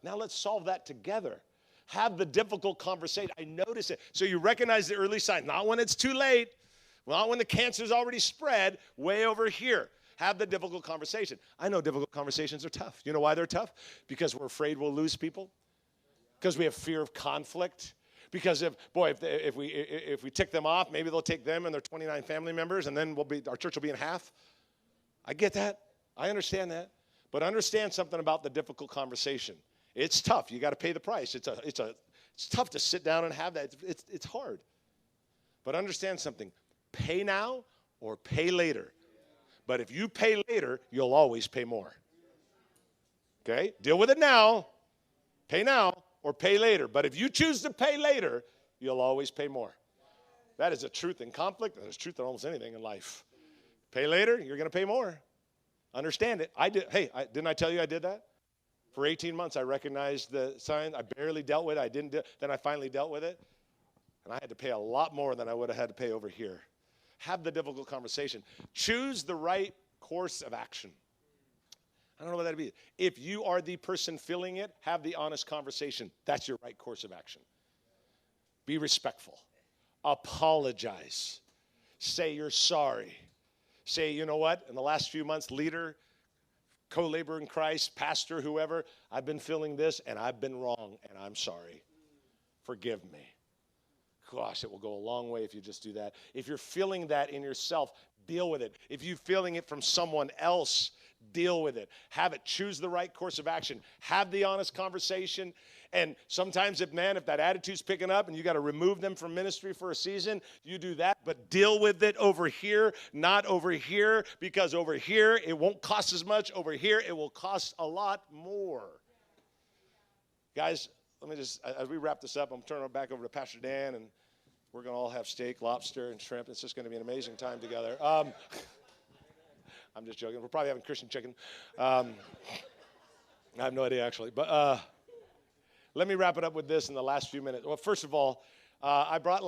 Now let's solve that together. Have the difficult conversation. I notice it. So you recognize the early signs. Not when it's too late. Not when the cancer's already spread. Way over here. Have the difficult conversation. I know difficult conversations are tough. You know why they're tough? Because we're afraid we'll lose people. Because we have fear of conflict. Because if we tick them off, maybe they'll take them and their 29 family members, and then our church will be in half. I get that. I understand that. But understand something about the difficult conversation. It's tough. You got to pay the price. It's tough to sit down and have that. It's hard. But understand something. Pay now or pay later. But if you pay later, you'll always pay more. Okay? Deal with it now. Pay now. Or pay later. But if you choose to pay later, you'll always pay more. That is a truth in conflict. That is truth in almost anything in life. Pay later, you're going to pay more. Understand it. Didn't I tell you I did that? For 18 months, I recognized the sign. I barely dealt with it. Then I finally dealt with it. And I had to pay a lot more than I would have had to pay over here. Have the difficult conversation. Choose the right course of action. I don't know what that'd be. If you are the person filling it, have the honest conversation. That's your right course of action. Be respectful. Apologize. Say you're sorry. Say, you know what? In the last few months, leader, co-laborer in Christ, pastor, whoever, I've been feeling this, and I've been wrong, and I'm sorry. Forgive me. Gosh, it will go a long way if you just do that. If you're feeling that in yourself, deal with it. If you're feeling it from someone else, deal with it. Have it. Choose the right course of action. Have the honest conversation. And sometimes if that attitude's picking up and you got to remove them from ministry for a season, you do that. But deal with it over here, not over here, because over here it won't cost as much. Over here it will cost a lot more. Guys, let me just, as we wrap this up, I'm turning it back over to Pastor Dan, and we're going to all have steak, lobster, and shrimp. It's just going to be an amazing time together. I'm just joking. We're probably having Christian chicken. I have no idea, actually. But let me wrap it up with this in the last few minutes. Well, first of all, I brought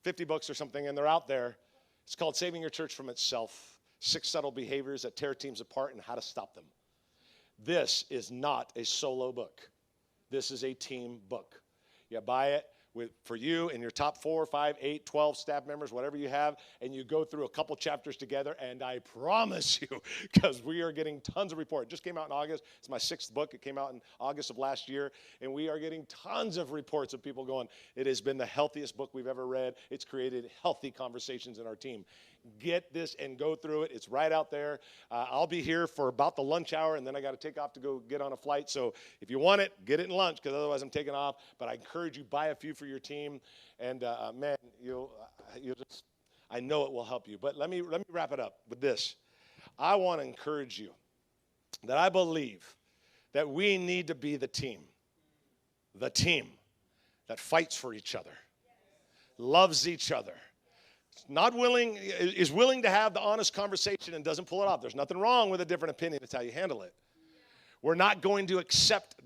50 books or something, and they're out there. It's called Saving Your Church from Itself, 6 Subtle Behaviors That Tear Teams Apart and How to Stop Them. This is not a solo book. This is a team book. You buy it for you and your top 4, 5, 8, 12 staff members, whatever you have, and you go through a couple chapters together, and I promise you, because we are getting tons of reports. It just came out in August. It's my 6th book. It came out in August of last year, and we are getting tons of reports of people going, it has been the healthiest book we've ever read. It's created healthy conversations in our team. Get this and go through it. It's right out there. I'll be here for about the lunch hour, and then I got to take off to go get on a flight. So if you want it, get it in lunch, because otherwise I'm taking off. But I encourage you, buy a few for your team, and man, you'll just, I know it will help you. But let me wrap it up with this. I want to encourage you that I believe that we need to be the team that fights for each other, loves each other, is willing to have the honest conversation and doesn't pull it off. There's nothing wrong with a different opinion. It's how you handle it. We're not going to accept,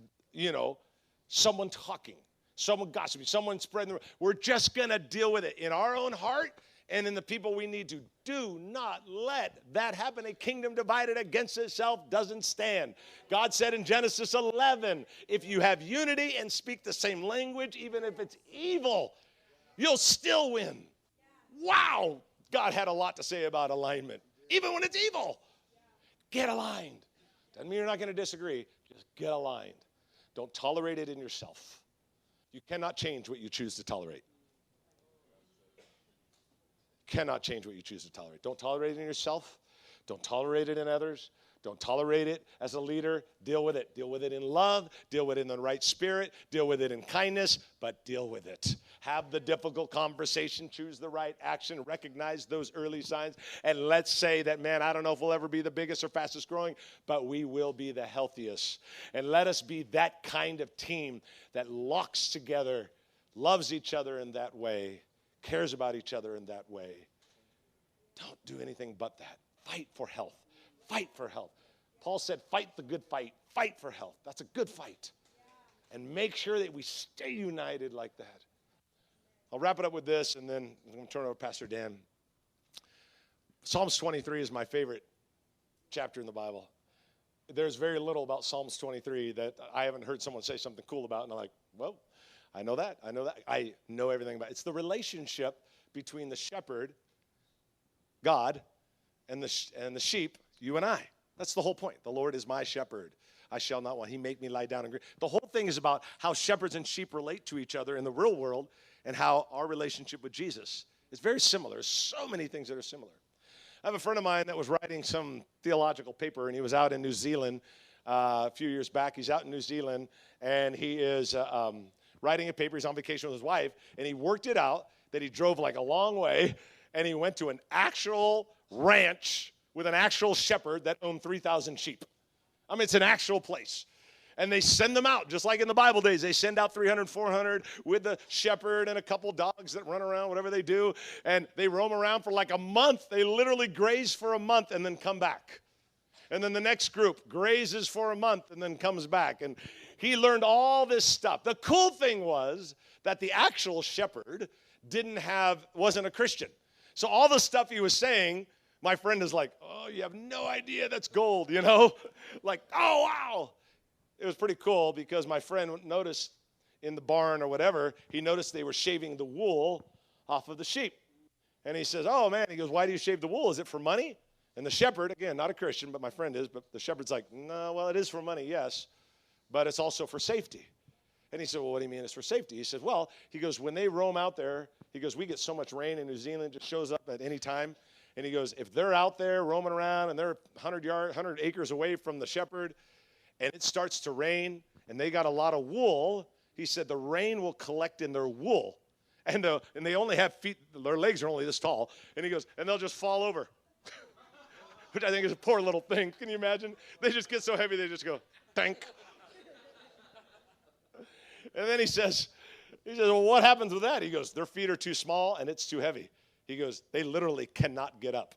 someone talking, someone gossiping, someone spreading. We're just going to deal with it in our own heart and in the people we need to. Do not let that happen. A kingdom divided against itself doesn't stand. God said in Genesis 11, if you have unity and speak the same language, even if it's evil, you'll still win. Wow, God had a lot to say about alignment, even when it's evil. Get aligned. Doesn't mean you're not going to disagree. Just get aligned. Don't tolerate it in yourself. You cannot change what you choose to tolerate. Cannot change what you choose to tolerate. Don't tolerate it in yourself. Don't tolerate it in others. Don't tolerate it as a leader. Deal with it. Deal with it in love. Deal with it in the right spirit. Deal with it in kindness, but deal with it. Have the difficult conversation. Choose the right action. Recognize those early signs. And let's say that, man, I don't know if we'll ever be the biggest or fastest growing, but we will be the healthiest. And let us be that kind of team that locks together, loves each other in that way, cares about each other in that way. Don't do anything but that. Fight for health. Fight for health. Paul said, fight the good fight. Fight for health. That's a good fight. And make sure that we stay united like that. I'll wrap it up with this, and then I'm going to turn it over to Pastor Dan. Psalms 23 is my favorite chapter in the Bible. There's very little about Psalms 23 that I haven't heard someone say something cool about, and I'm like, well, I know that. I know everything about it. It's the relationship between the shepherd, God, and the sheep, you and I. That's the whole point. The Lord is my shepherd. I shall not want. He make me lie down and green. The whole thing is about how shepherds and sheep relate to each other in the real world and how our relationship with Jesus is very similar. There's so many things that are similar. I have a friend of mine that was writing some theological paper, and he was out in New Zealand a few years back. He's out in New Zealand, and he is writing a paper. He's on vacation with his wife, and he worked it out that he drove like a long way, and he went to an actual ranch with an actual shepherd that owned 3,000 sheep. I mean, it's an actual place. And they send them out, just like in the Bible days. They send out 300, 400 with the shepherd and a couple dogs that run around, whatever they do. And they roam around for like a month. They literally graze for a month and then come back. And then the next group grazes for a month and then comes back. And he learned all this stuff. The cool thing was that the actual shepherd wasn't a Christian. So all the stuff he was saying, my friend is like, oh, you have no idea that's gold, Like, oh, wow. It was pretty cool because my friend noticed in the barn or whatever, he noticed they were shaving the wool off of the sheep. And he says, oh, man, he goes, why do you shave the wool? Is it for money? And the shepherd, again, not a Christian, but my friend is, but the shepherd's like, no, well, it is for money, yes, but it's also for safety. And he said, well, what do you mean it's for safety? He said, well, he goes, when they roam out there, he goes, we get so much rain in New Zealand, it just shows up at any time. And he goes, if they're out there roaming around and they're 100 acres away from the shepherd and it starts to rain and they got a lot of wool, he said the rain will collect in their wool. And they only have feet, their legs are only this tall. And he goes, and they'll just fall over, which I think is a poor little thing. Can you imagine? They just get so heavy, they just go, tank. And then he says, well, what happens with that? He goes, their feet are too small and it's too heavy. He goes, they literally cannot get up.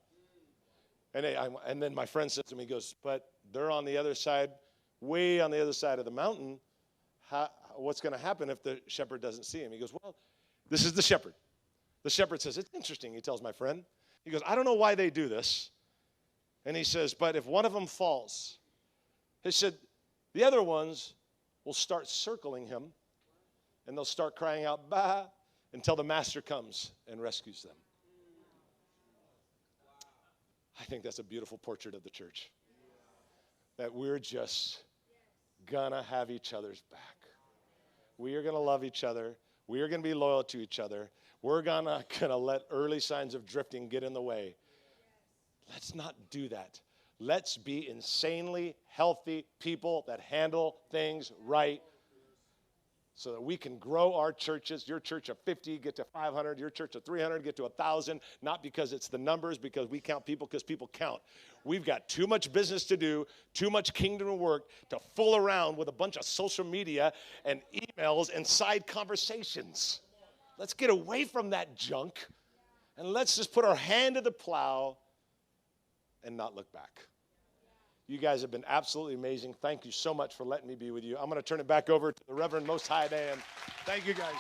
And then my friend says to me, he goes, but they're on the other side, way on the other side of the mountain. What's going to happen if the shepherd doesn't see him? He goes, well, this is the shepherd. The shepherd says, it's interesting, he tells my friend. He goes, I don't know why they do this. And he says, but if one of them falls, he said, the other ones will start circling him and they'll start crying out, bah, until the master comes and rescues them. I think that's a beautiful portrait of the church. That we're just gonna have each other's back. We are gonna love each other. We are gonna be loyal to each other. We're gonna let early signs of drifting get in the way. Let's not do that. Let's be insanely healthy people that handle things right so that we can grow our churches. Your church of 50, get to 500. Your church of 300, get to 1,000. Not because it's the numbers, because we count people, because people count. We've got too much business to do, too much kingdom work to fool around with a bunch of social media and emails and side conversations. Let's get away from that junk, and let's just put our hand to the plow and not look back. You guys have been absolutely amazing. Thank you so much for letting me be with you. I'm going to turn it back over to the Reverend Most High Dan. Thank you, guys.